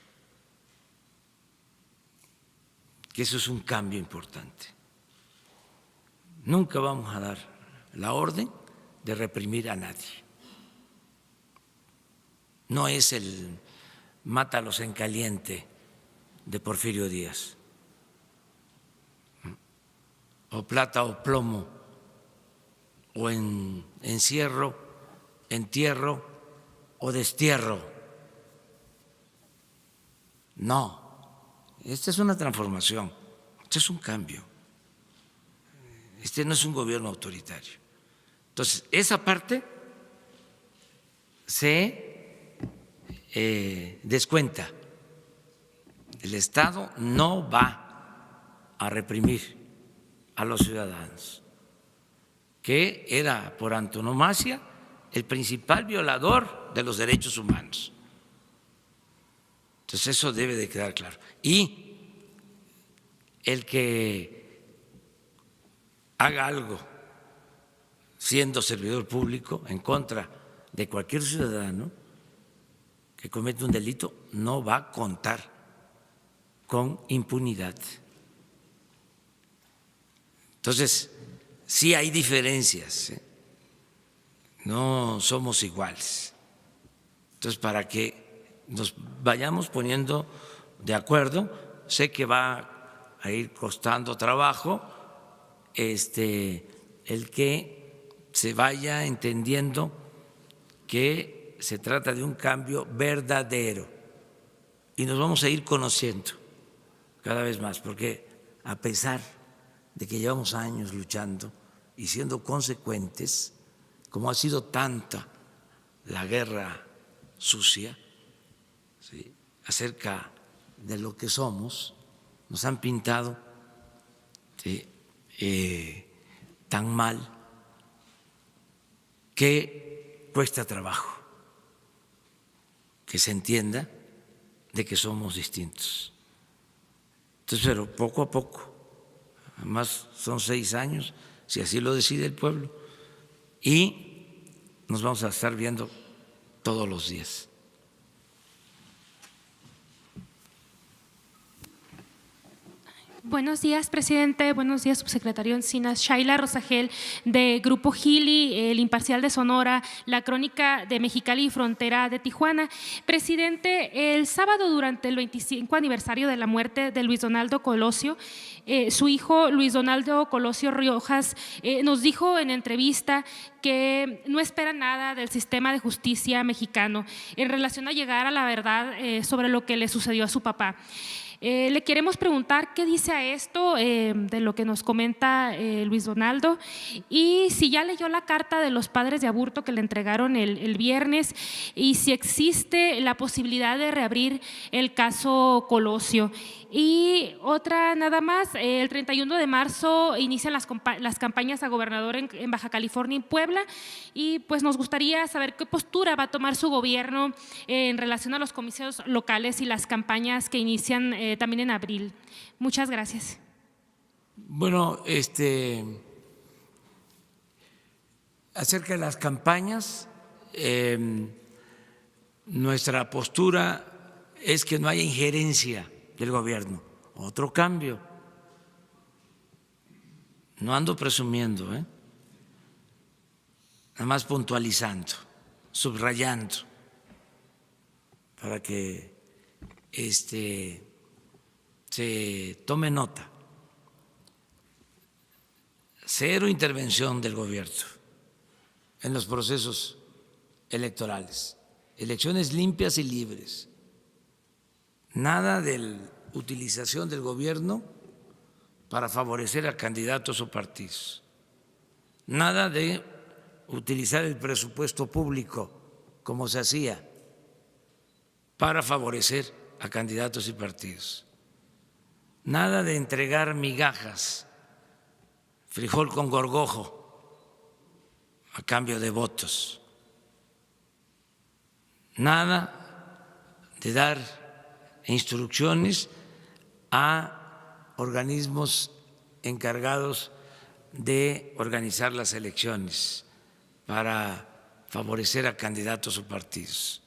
que eso es un cambio importante. Nunca vamos a dar la orden de reprimir a nadie. No es el mátalos en caliente de Porfirio Díaz, o plata o plomo, o en encierro, entierro o destierro. No, esta es una transformación, este es un cambio, este no es un gobierno autoritario. Entonces, esa parte se descuenta. El Estado no va a reprimir a los ciudadanos, que era por antonomasia el principal violador de los derechos humanos. Entonces eso debe de quedar claro. Y el que haga algo siendo servidor público en contra de cualquier ciudadano que comete un delito no va a contar con impunidad. Entonces, sí hay diferencias, no somos iguales. Entonces, para que nos vayamos poniendo de acuerdo, sé que va a ir costando trabajo el que se vaya entendiendo que se trata de un cambio verdadero y nos vamos a ir conociendo cada vez más, porque a pesar de que llevamos años luchando y siendo consecuentes, como ha sido tanta la guerra sucia, ¿sí?, acerca de lo que somos, nos han pintado, ¿sí?, tan mal que cuesta trabajo que se entienda de que somos distintos. Entonces, pero poco a poco, además son 6 años, si así lo decide el pueblo, y nos vamos a estar viendo todos los días. Buenos días, presidente. Buenos días, subsecretario Encinas. Shaila Rosagel, de Grupo Gili, El Imparcial de Sonora, La Crónica de Mexicali y Frontera de Tijuana. Presidente, el sábado, durante el 25 aniversario de la muerte de Luis Donaldo Colosio, su hijo Luis Donaldo Colosio Riojas nos dijo en entrevista que no espera nada del sistema de justicia mexicano en relación a llegar a la verdad sobre lo que le sucedió a su papá. Le queremos preguntar qué dice a esto de lo que nos comenta Luis Donaldo, y si ya leyó la carta de los padres de Aburto que le entregaron el viernes, y si existe la posibilidad de reabrir el caso Colosio. Y otra nada más, el 31 de marzo inician las campañas a gobernador en Baja California y Puebla, y pues nos gustaría saber qué postura va a tomar su gobierno en relación a los comicios locales y las campañas que inician también en abril. Muchas gracias. Bueno, acerca de las campañas, nuestra postura es que no haya injerencia del gobierno. Otro cambio. No ando presumiendo, nada más puntualizando, subrayando, para que se tome nota. Cero intervención del gobierno en los procesos electorales, elecciones limpias y libres. Nada de utilización del gobierno para favorecer a candidatos o partidos. Nada de utilizar el presupuesto público como se hacía para favorecer a candidatos y partidos. Nada de entregar migajas, frijol con gorgojo a cambio de votos. Nada de dar instrucciones a organismos encargados de organizar las elecciones para favorecer a candidatos o partidos.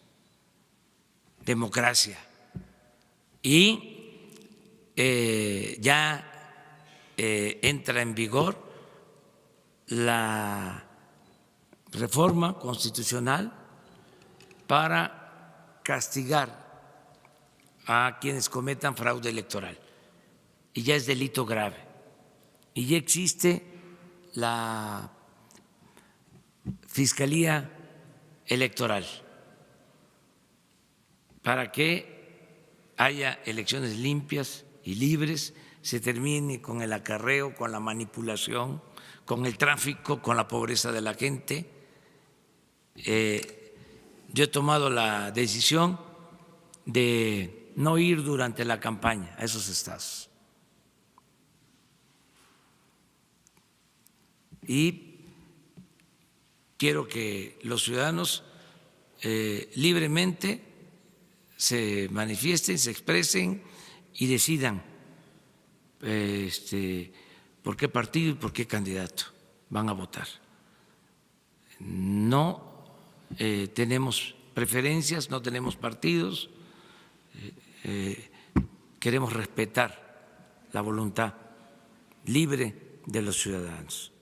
Democracia. Y ya entra en vigor la reforma constitucional para castigar a quienes cometan fraude electoral. Y ya es delito grave. Y ya existe la Fiscalía Electoral para que haya elecciones limpias y libres, se termine con el acarreo, con la manipulación, con el tráfico, con la pobreza de la gente. Yo he tomado la decisión de no ir durante la campaña a esos estados. Y quiero que los ciudadanos libremente se manifiesten, se expresen y decidan por qué partido y por qué candidato van a votar. No tenemos preferencias, no tenemos partidos, queremos respetar la voluntad libre de los ciudadanos.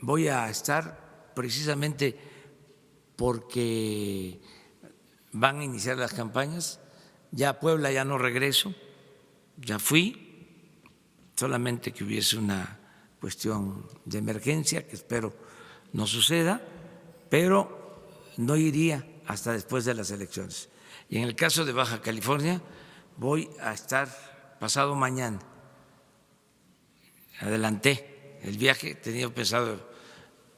Voy a estar precisamente porque van a iniciar las campañas. Ya a Puebla ya no regreso, ya fui, solamente que hubiese una cuestión de emergencia, que espero no suceda, pero no iría hasta después de las elecciones. Y en el caso de Baja California voy a estar pasado mañana. Adelanté el viaje, tenía pensado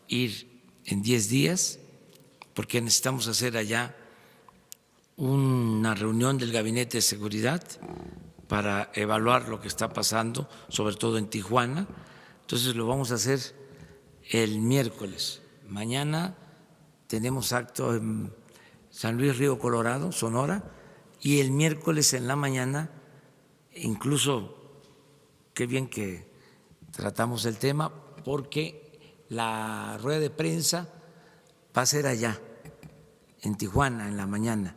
ir en 10 días porque necesitamos hacer allá una reunión del Gabinete de Seguridad para evaluar lo que está pasando, sobre todo en Tijuana. Entonces lo vamos a hacer el miércoles. Mañana tenemos acto en San Luis Río Colorado, Sonora, y el miércoles en la mañana, incluso qué bien que tratamos el tema, porque la rueda de prensa va a ser allá, en Tijuana, en la mañana.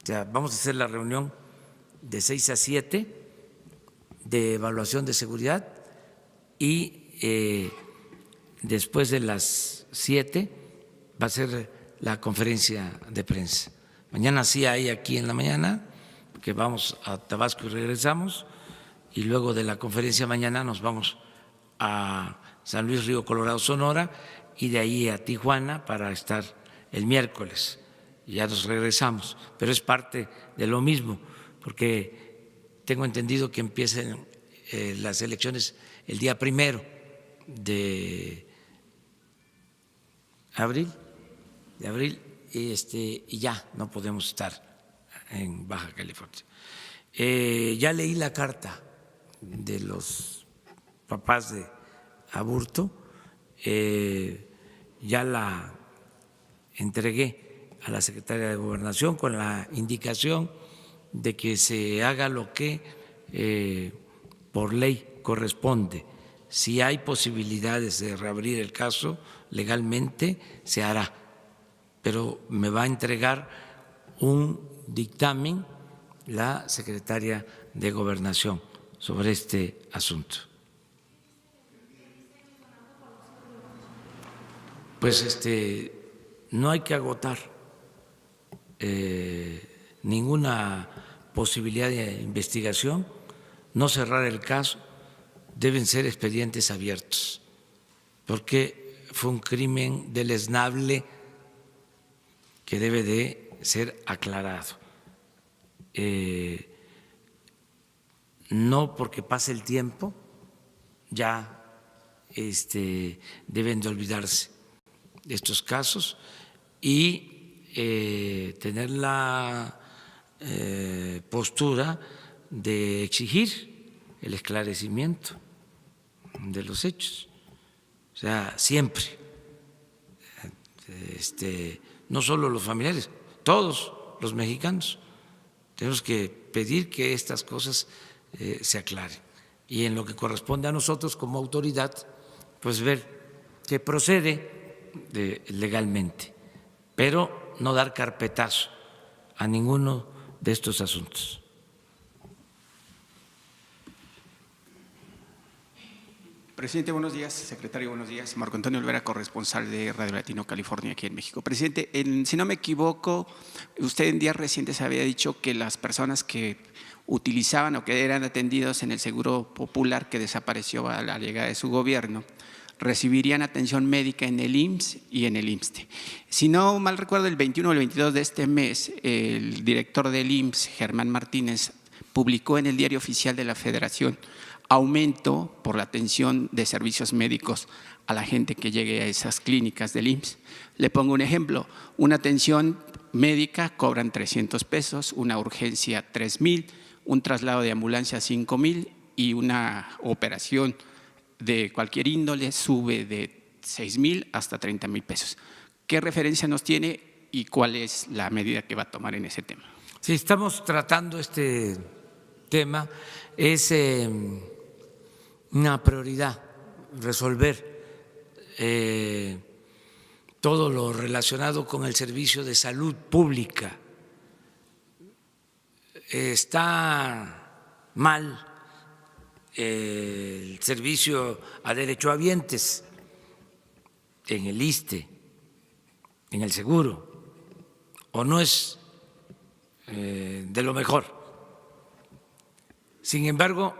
O sea, vamos a hacer la reunión de 6 a 7 de evaluación de seguridad y después de las 7 va a ser la conferencia de prensa. Mañana sí hay aquí en la mañana, porque vamos a Tabasco y regresamos, y luego de la conferencia mañana nos vamos a San Luis Río Colorado, Sonora, y de ahí a Tijuana para estar el miércoles. Y ya nos regresamos, pero es parte de lo mismo, porque tengo entendido que empiezan las elecciones el día 1 de abril, y ya no podemos estar en Baja California. Ya leí la carta de los papás de Aburto, ya la entregué a la Secretaría de Gobernación con la indicación de que se haga lo que por ley corresponde. Si hay posibilidades de reabrir el caso legalmente, se hará, pero me va a entregar un dictamen la secretaria de Gobernación sobre este asunto. Pues no hay que agotar ninguna posibilidad de investigación, no cerrar el caso, deben ser expedientes abiertos, porque fue un crimen deleznable que debe de ser aclarado. No porque pase el tiempo ya deben de olvidarse estos casos y tener la postura de exigir el esclarecimiento de los hechos. O sea, siempre, no solo los familiares, todos los mexicanos tenemos que pedir que estas cosas se aclaren. Y en lo que corresponde a nosotros como autoridad, pues ver que procede legalmente, pero no dar carpetazo a ninguno de estos asuntos. Presidente, buenos días. Secretario, buenos días. Marco Antonio Olvera, corresponsal de Radio Latino California aquí en México. Presidente, si no me equivoco, usted en días recientes había dicho que las personas que utilizaban o que eran atendidos en el Seguro Popular, que desapareció a la llegada de su gobierno, recibirían atención médica en el IMSS y en el IMSSTE. Si no mal recuerdo, el 21 o el 22 de este mes, el director del IMSS, Germán Martínez, publicó en el Diario Oficial de la Federación aumento por la atención de servicios médicos a la gente que llegue a esas clínicas del IMSS. Le pongo un ejemplo, una atención médica cobran 300 pesos, una urgencia 3,000, un traslado de ambulancia 5,000 y una operación de cualquier índole sube de 6,000 hasta 30,000 pesos. ¿Qué referencia nos tiene y cuál es la medida que va a tomar en ese tema? Sí, estamos tratando este tema, es una prioridad resolver todo lo relacionado con el servicio de salud pública. Está mal el servicio a derechohabientes en el ISSSTE, en el seguro, o no es de lo mejor. Sin embargo,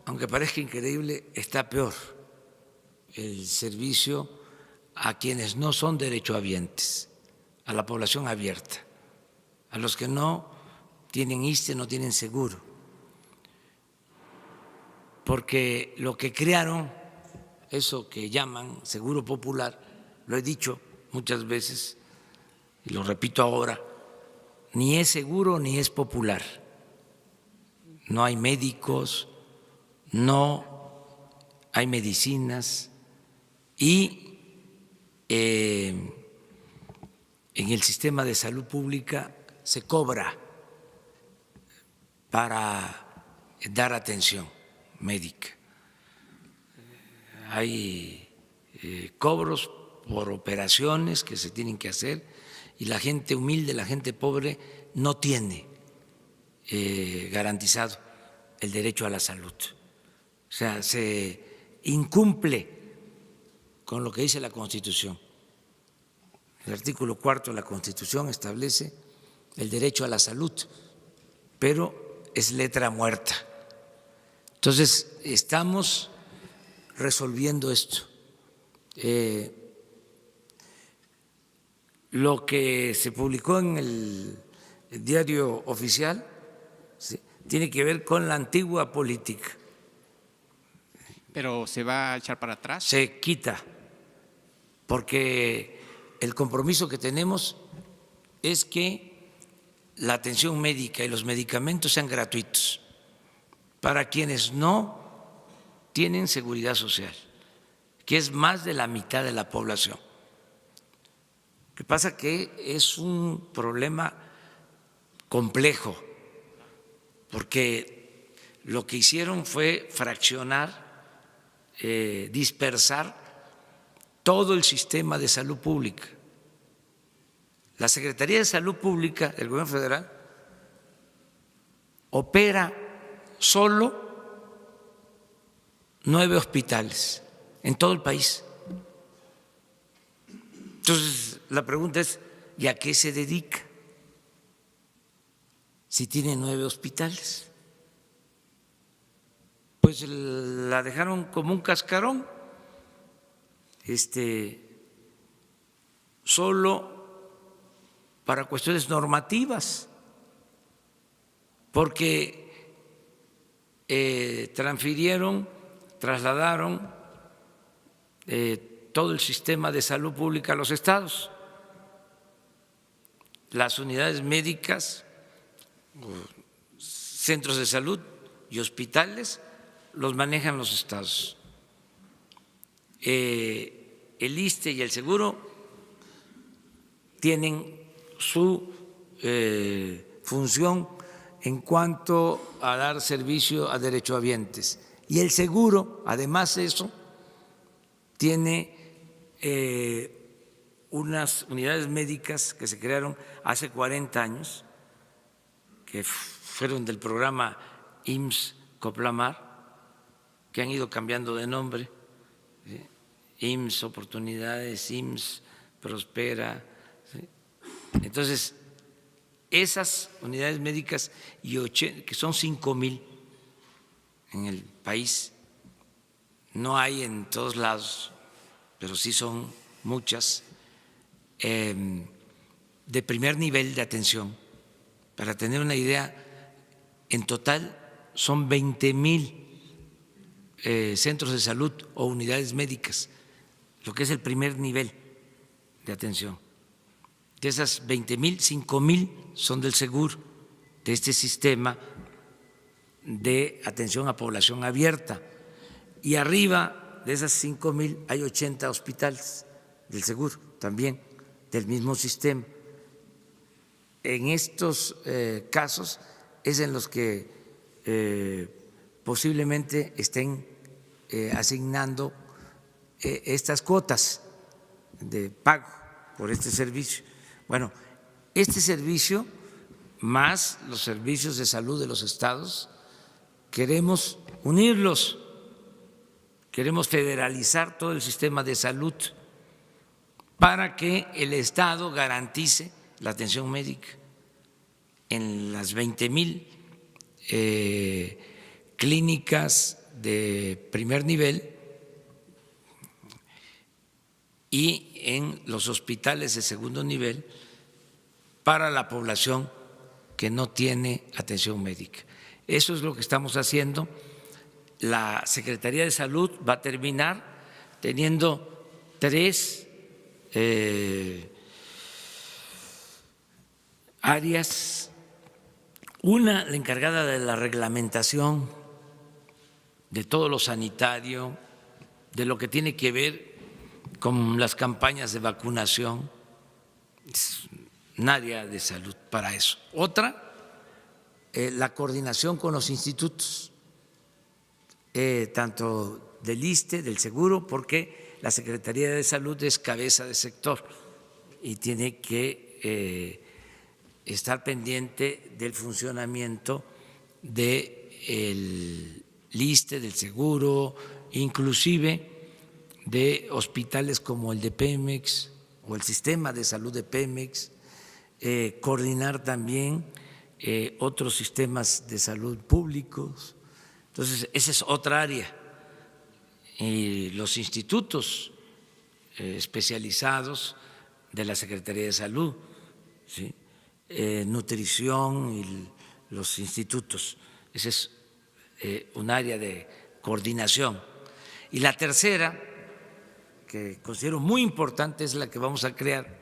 aunque parezca increíble, está peor el servicio a quienes no son derechohabientes, a la población abierta, a los que no tienen ISSSTE, no tienen seguro. Porque lo que crearon, eso que llaman Seguro Popular, lo he dicho muchas veces y lo repito ahora, ni es seguro ni es popular. No hay médicos, no hay medicinas y en el sistema de salud pública se cobra para dar atención médica. Hay cobros por operaciones que se tienen que hacer y la gente humilde, la gente pobre no tiene garantizado el derecho a la salud. O sea, se incumple con lo que dice la Constitución. El artículo 4 de la Constitución establece el derecho a la salud, pero es letra muerta. Entonces, estamos resolviendo esto. Lo que se publicó en el Diario Oficial tiene que ver con la antigua política. ¿Pero se va a echar para atrás? Se quita, porque el compromiso que tenemos es que la atención médica y los medicamentos sean gratuitos para quienes no tienen seguridad social, que es más de la mitad de la población. Lo que pasa que es un problema complejo, porque lo que hicieron fue fraccionar, dispersar todo el sistema de salud pública. la Secretaría de Salud Pública del Gobierno Federal opera solo 9 hospitales en todo el país. Entonces, la pregunta es, ¿y a qué se dedica? Si tiene 9 hospitales. Pues la dejaron como un cascarón, solo para cuestiones normativas, porque trasladaron todo el sistema de salud pública a los estados. Las unidades médicas, centros de salud y hospitales los manejan los estados. El ISSSTE y el seguro tienen su función en cuanto a dar servicio a derechohabientes. Y el seguro, además de eso, tiene unas unidades médicas que se crearon hace 40 años, que fueron del programa IMSS-Coplamar, que han ido cambiando de nombre, ¿sí? IMSS Oportunidades, IMSS Prospera, ¿sí? Entonces, esas unidades médicas, que son 5,000 en el país, no hay en todos lados, pero sí son muchas, de primer nivel de atención. Para tener una idea, en total son 20,000 centros de salud o unidades médicas, lo que es el primer nivel de atención. De esas 20,000, 5,000 son del seguro, de este sistema de atención a población abierta. Y arriba de esas 5,000 hay 80 hospitales del seguro, también del mismo sistema. En estos casos es en los que posiblemente estén asignando estas cuotas de pago por este servicio. Bueno, este servicio más los servicios de salud de los estados, queremos unirlos, queremos federalizar todo el sistema de salud para que el Estado garantice la atención médica en las 20,000 clínicas de primer nivel y en los hospitales de segundo nivel para la población que no tiene atención médica. Eso es lo que estamos haciendo. La Secretaría de Salud va a terminar teniendo 3 áreas. Una, la encargada de la reglamentación de todo lo sanitario, de lo que tiene que ver con las campañas de vacunación, es un área de salud para eso. Otra, la coordinación con los institutos, tanto del ISSSTE, del seguro, porque la Secretaría de Salud es cabeza de sector y tiene que estar pendiente del funcionamiento del ISSSTE, del seguro, inclusive de hospitales como el de Pemex o el sistema de salud de Pemex, coordinar también otros sistemas de salud públicos. Entonces, esa es otra área. Y los institutos especializados de la Secretaría de Salud, ¿sí? Nutrición y los institutos. Ese es un área de coordinación. Y la tercera, que considero muy importante, es la que vamos a crear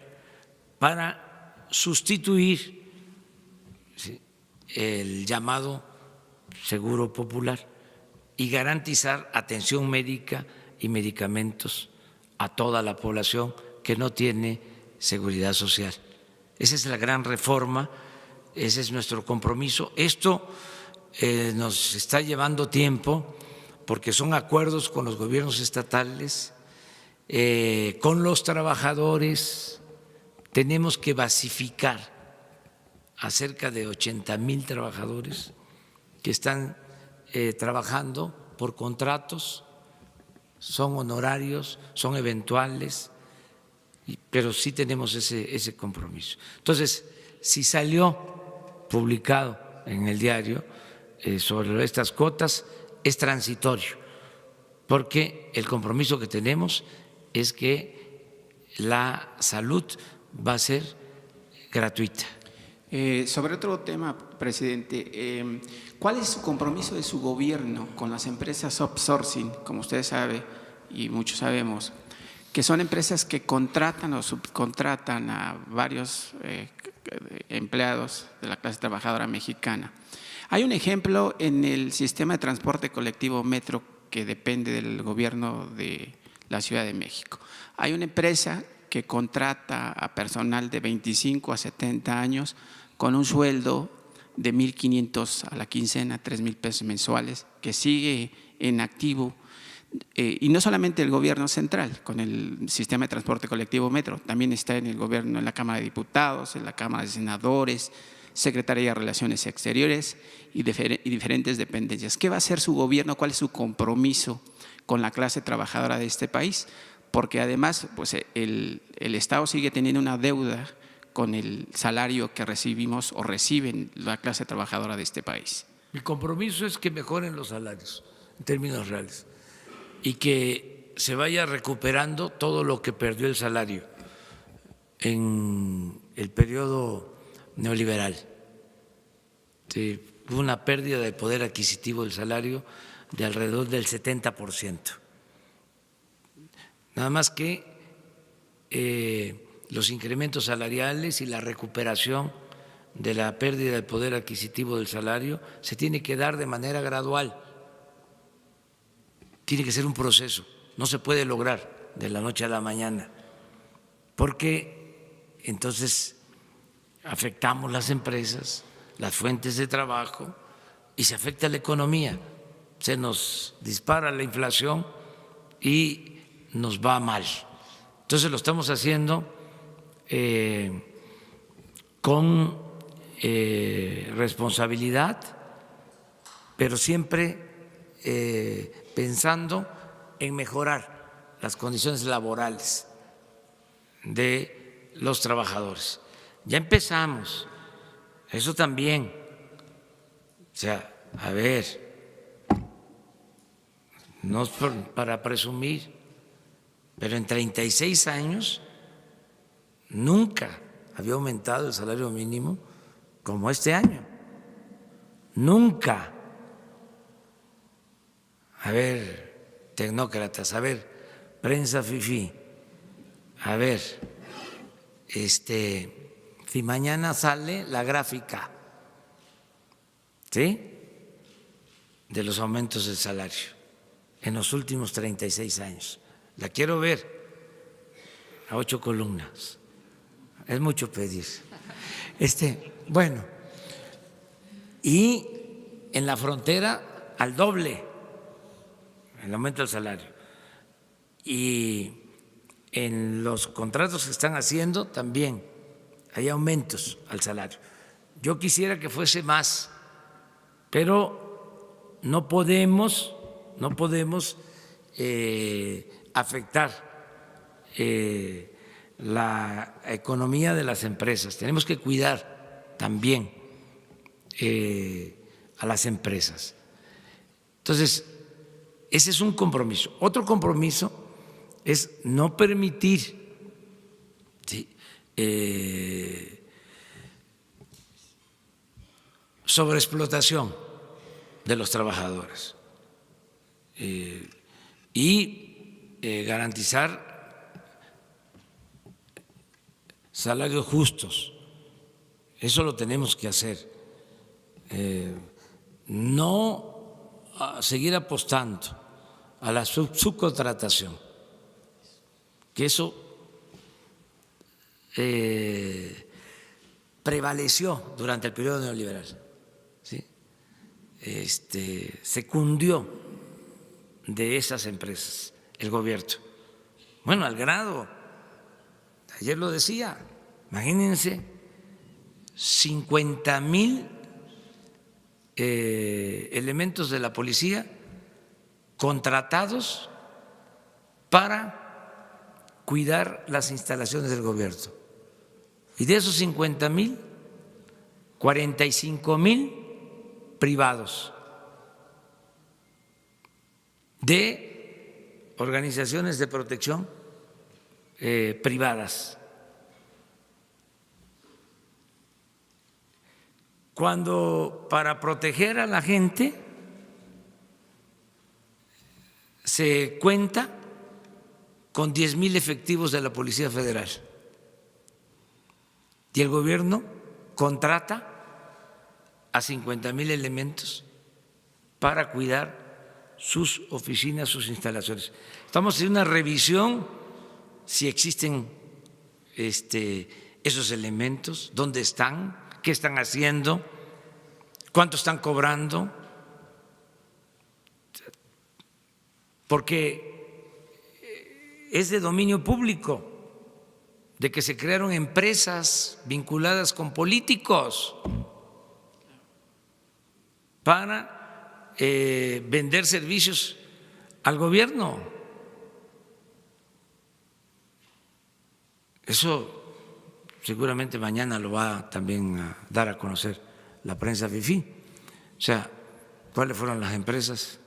para sustituir, ¿sí?, el llamado Seguro Popular y garantizar atención médica y medicamentos a toda la población que no tiene seguridad social. Esa es la gran reforma, ese es nuestro compromiso. Esto nos está llevando tiempo porque son acuerdos con los gobiernos estatales, con los trabajadores tenemos que basificar a cerca de 80,000 trabajadores que están trabajando por contratos, son honorarios, son eventuales, pero sí tenemos ese compromiso. Entonces, si salió publicado en el diario sobre estas cuotas, es transitorio, porque el compromiso que tenemos es que la salud va a ser gratuita. Sobre otro tema, presidente, ¿cuál es su compromiso de su gobierno con las empresas outsourcing, como usted sabe y muchos sabemos, que son empresas que contratan o subcontratan a varios empleados de la clase trabajadora mexicana? Hay un ejemplo en el sistema de transporte colectivo Metro que depende del gobierno de la Ciudad de México. Hay una empresa que contrata a personal de 25 a 70 años con un sueldo de 1,500 a la quincena, 3,000 pesos mensuales, que sigue en activo. Y no solamente el gobierno central, con el sistema de transporte colectivo Metro, también está en el gobierno, en la Cámara de Diputados, en la Cámara de Senadores, Secretaría de Relaciones Exteriores y diferentes dependencias. ¿Qué va a hacer su gobierno? ¿Cuál es su compromiso con la clase trabajadora de este país? Porque además pues, el Estado sigue teniendo una deuda con el salario que recibimos o reciben la clase trabajadora de este país. Mi compromiso es que mejoren los salarios en términos reales y que se vaya recuperando todo lo que perdió el salario en el periodo neoliberal. Hubo una pérdida de poder adquisitivo del salario de alrededor del 70%. Nada más que los incrementos salariales y la recuperación de la pérdida de poder adquisitivo del salario se tiene que dar de manera gradual. Tiene que ser un proceso, no se puede lograr de la noche a la mañana, porque entonces afectamos las empresas, las fuentes de trabajo y se afecta la economía, se nos dispara la inflación y nos va mal. Entonces lo estamos haciendo con responsabilidad, pero siempre pensando en mejorar las condiciones laborales de los trabajadores. Ya empezamos, eso también. O sea, a ver, no es para presumir, pero en 36 años nunca había aumentado el salario mínimo como este año. Nunca. A ver, tecnócratas, a ver, prensa fifí, a ver, si mañana sale la gráfica, ¿sí?, de los aumentos del salario en los últimos 36 años. La quiero ver a 8 columnas. Es mucho pedir. Bueno, y en la frontera al doble el aumento del salario. Y en los contratos que están haciendo también hay aumentos al salario. Yo quisiera que fuese más, pero no podemos afectar la economía de las empresas. Tenemos que cuidar también a las empresas. Entonces, ese es un compromiso. Otro compromiso es no permitir sobreexplotación de los trabajadores y garantizar salarios justos. Eso lo tenemos que hacer. No seguir apostando a la subcontratación, que eso prevaleció durante el periodo neoliberal, ¿sí? Se cundió de esas empresas el gobierno. Bueno, al grado, ayer lo decía, Imagínense 50,000 elementos de la policía contratados para cuidar las instalaciones del gobierno. Y de esos 50,000, 45,000 privados, de organizaciones de protección privadas. Cuando para proteger a la gente se cuenta con 10,000 efectivos de la Policía Federal y el gobierno contrata a 50,000 elementos para cuidar sus oficinas, sus instalaciones. Estamos haciendo una revisión si existen esos elementos, dónde están, qué están haciendo, cuánto están cobrando, porque es de dominio público de que se crearon empresas vinculadas con políticos para vender servicios al gobierno. Eso seguramente mañana lo va también a dar a conocer la prensa fifí. O sea, ¿cuáles fueron las empresas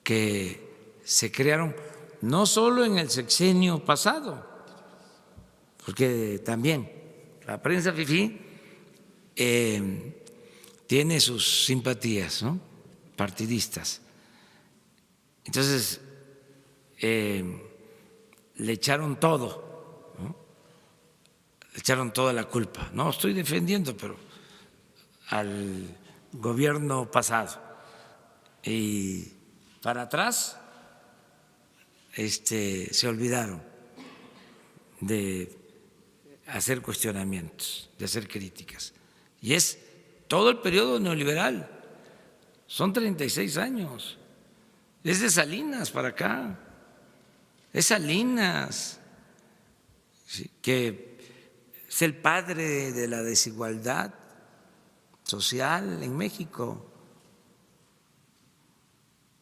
que se crearon no solo en el sexenio pasado? Porque también la prensa fifí tiene sus simpatías, ¿no?, partidistas. Entonces, le echaron todo, ¿no?, le echaron toda la culpa. No estoy defendiendo, pero al gobierno pasado. Y para atrás se olvidaron de hacer cuestionamientos, de hacer críticas. Y es todo el periodo neoliberal, son 36 años, es de Salinas para acá, es Salinas, ¿sí?, que es el padre de la desigualdad social en México,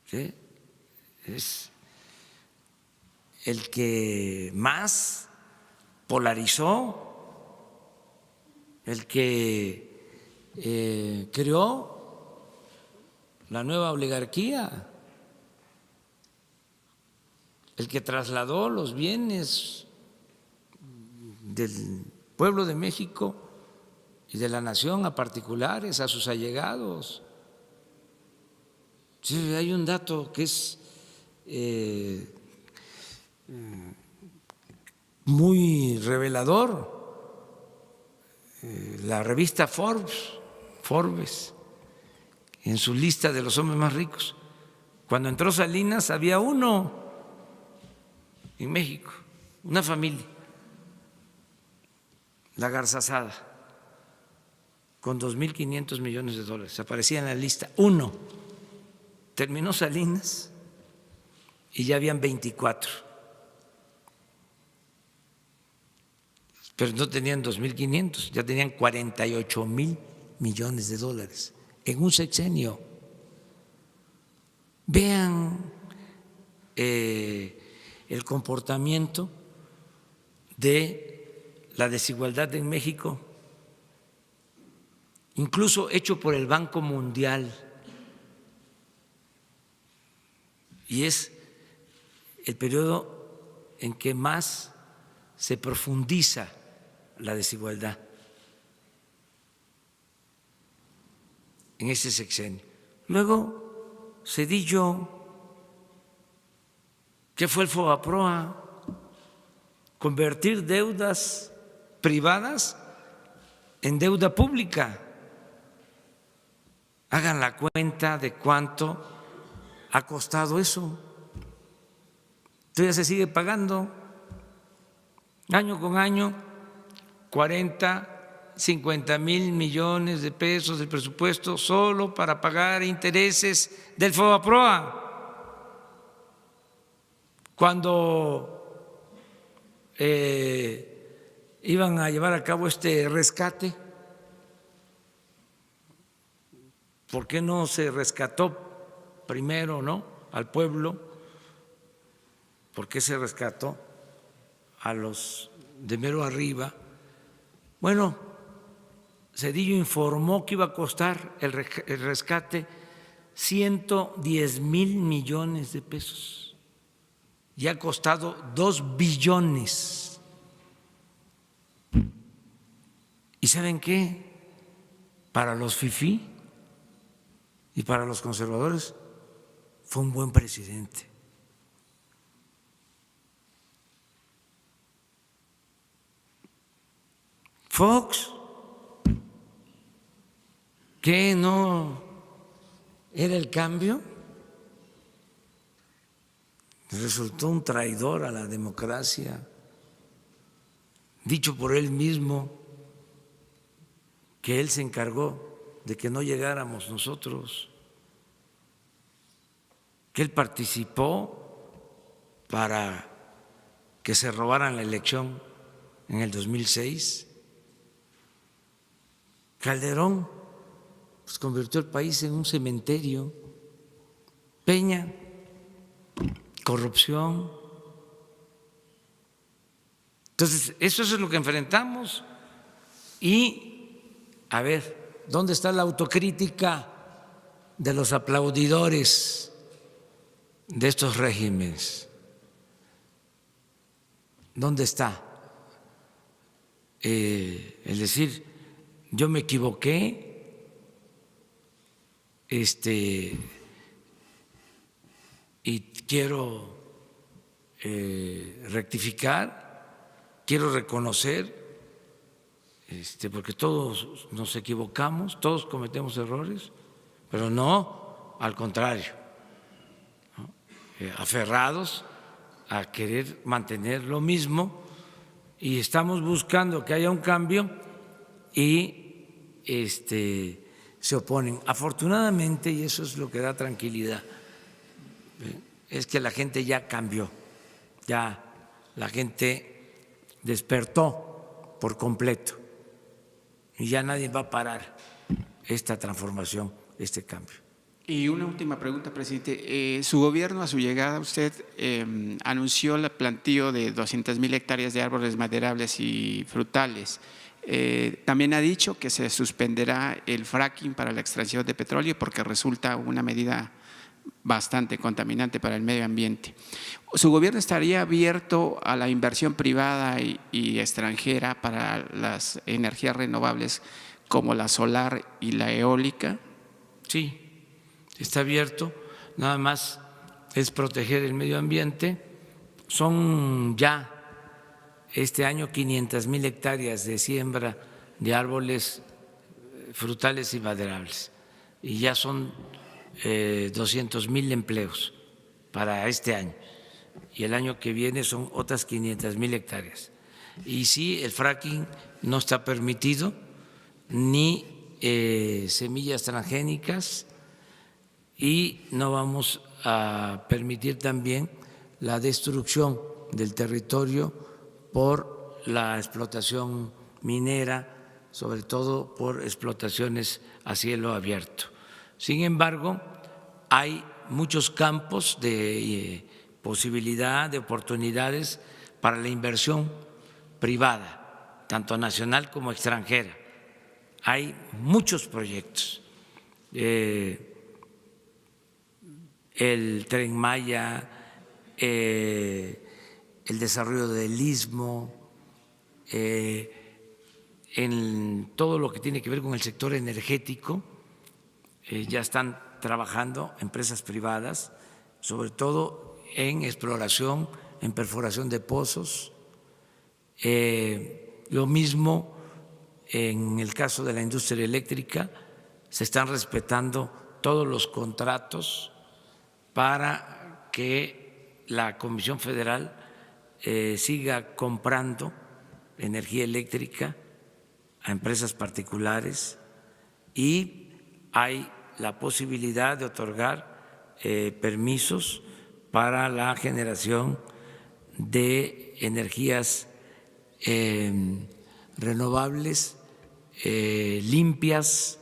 ¿sí?, es el que más polarizó, el que creó la nueva oligarquía, el que trasladó los bienes del pueblo de México y de la nación a particulares, a sus allegados. Sí, hay un dato que es muy revelador. La revista Forbes, en su lista de los hombres más ricos, cuando entró Salinas había uno en México, una familia, la Garzazada, con 2.500 millones de dólares, aparecía en la lista, uno. Terminó Salinas y ya habían 24. Pero no tenían 2.500, ya tenían 48,000 millones de dólares en un sexenio. Vean el comportamiento de la desigualdad en México, incluso hecho por el Banco Mundial, y es el periodo en que más se profundiza la desigualdad en ese sexenio. Luego, Zedillo, ¿qué fue el FOBAPROA? Convertir deudas privadas en deuda pública. Hagan la cuenta de cuánto ha costado eso. Todavía se sigue pagando año con año. 40, 50,000 millones de pesos del presupuesto solo para pagar intereses del FOBAPROA. Cuando iban a llevar a cabo este rescate. ¿Por qué no se rescató primero, no, al pueblo? ¿Por qué se rescató a los de mero arriba? Bueno, Zedillo informó que iba a costar el rescate 110,000 millones de pesos. Y ha costado 2 billones. ¿Y saben qué? Para los fifí y para los conservadores fue un buen presidente. Fox, ¿qué no era el cambio? Resultó un traidor a la democracia, dicho por él mismo que él se encargó de que no llegáramos nosotros, que él participó para que se robaran la elección en el 2006. Calderón pues, convirtió el país en un cementerio. Peña, corrupción. Entonces, eso es lo que enfrentamos. Y, a ver, ¿dónde está la autocrítica de los aplaudidores de estos regímenes? ¿Dónde está? Es decir, yo me equivoqué, y quiero rectificar, quiero reconocer, porque todos nos equivocamos, todos cometemos errores, pero no al contrario, ¿no? Aferrados a querer mantener lo mismo, y estamos buscando que haya un cambio y se oponen. Afortunadamente, y eso es lo que da tranquilidad, es que la gente ya cambió, ya la gente despertó por completo y ya nadie va a parar esta transformación, este cambio. Y una última pregunta, presidente. Su gobierno, a su llegada, usted anunció el plantío de 200,000 hectáreas de árboles maderables y frutales. También ha dicho que se suspenderá el fracking para la extracción de petróleo porque resulta una medida bastante contaminante para el medio ambiente. ¿Su gobierno estaría abierto a la inversión privada y extranjera para las energías renovables como la solar y la eólica? Sí, está abierto, nada más es proteger el medio ambiente. Son ya este año 500,000 hectáreas de siembra de árboles frutales y maderables, y ya son 200,000 empleos para este año, y el año que viene son otras 500,000 hectáreas. Y sí, el fracking no está permitido, ni semillas transgénicas, y no vamos a permitir también la destrucción del territorio por la explotación minera, sobre todo por explotaciones a cielo abierto. Sin embargo, hay muchos campos de posibilidad, de oportunidades para la inversión privada, tanto nacional como extranjera. Hay muchos proyectos. El Tren Maya, el desarrollo del Istmo, en todo lo que tiene que ver con el sector energético, ya están trabajando empresas privadas, sobre todo en exploración, en perforación de pozos. Lo mismo en el caso de la industria eléctrica, se están respetando todos los contratos para que la Comisión Federal siga comprando energía eléctrica a empresas particulares, y hay la posibilidad de otorgar permisos para la generación de energías renovables, limpias,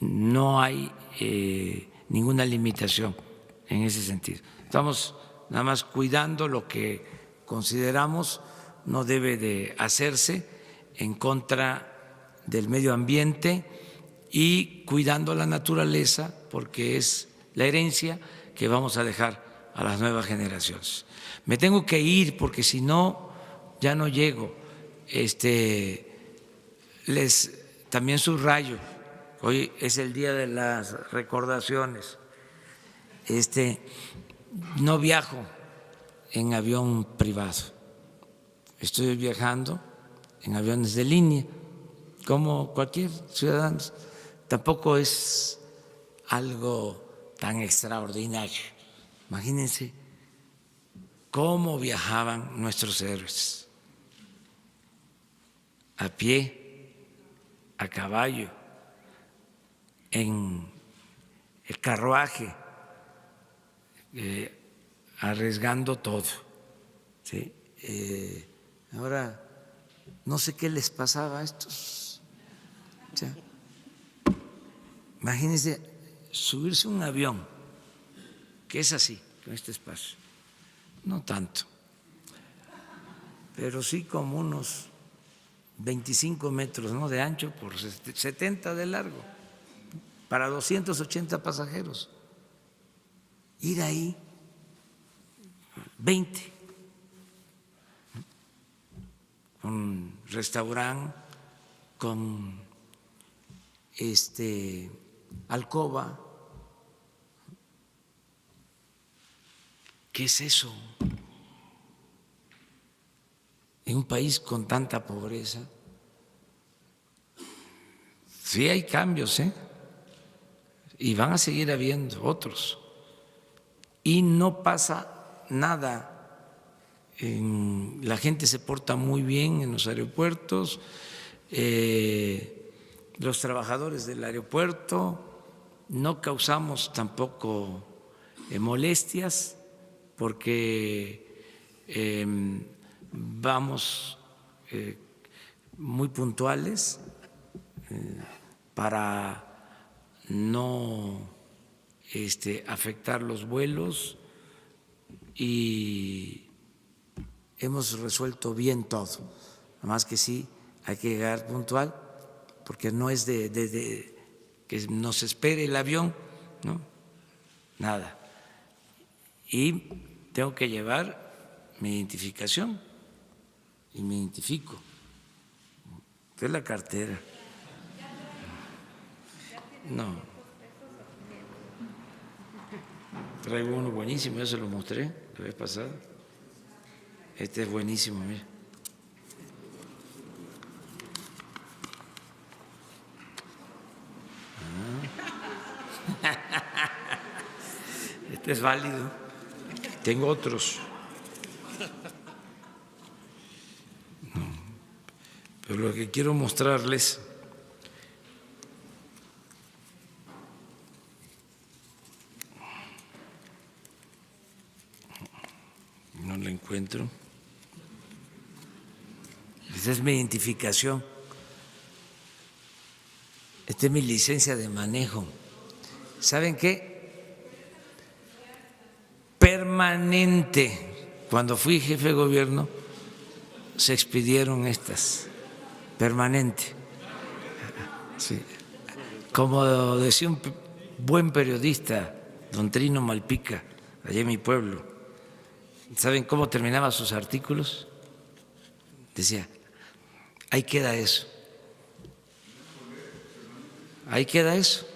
no hay ninguna limitación en ese sentido. Estamos nada más cuidando lo que consideramos no debe de hacerse en contra del medio ambiente y cuidando la naturaleza, porque es la herencia que vamos a dejar a las nuevas generaciones. Me tengo que ir porque si no, ya no llego. También subrayo, hoy es el día de las recordaciones. No viajo en avión privado, estoy viajando en aviones de línea, como cualquier ciudadano. Tampoco es algo tan extraordinario. Imagínense cómo viajaban nuestros héroes, a pie, a caballo, en el carruaje, arriesgando todo, ¿sí? Ahora no sé qué les pasaba a estos. O sea, imagínense subirse a un avión que es así, con este espacio, no tanto, pero sí como unos 25 metros, ¿no?, de ancho por 70 de largo, para 280 pasajeros. Ir ahí 20, con restaurante, con alcoba. ¿Qué es eso? En un país con tanta pobreza. Sí hay cambios, y van a seguir habiendo otros. Y no pasa nada. La gente se porta muy bien en los aeropuertos, los trabajadores del aeropuerto, no causamos tampoco molestias porque vamos muy puntuales para no afectar los vuelos y hemos resuelto bien todo. Nada más que sí hay que llegar puntual porque no es de que nos espere el avión, ¿no? Nada. Y tengo que llevar mi identificación y me identifico. ¿Qué es la cartera? No. Traigo uno buenísimo, ya se lo mostré la vez pasada. Este es buenísimo, mira. Este es válido. Tengo otros. No. Pero lo que quiero mostrarles no la encuentro. Esta es mi identificación. Esta es mi licencia de manejo. ¿Saben qué? Permanente. Cuando fui jefe de gobierno se expidieron estas. Permanente. Sí. Como decía un buen periodista, don Trino Malpica, allá en mi pueblo, ¿saben cómo terminaba sus artículos? Decía, ahí queda eso. Ahí queda eso.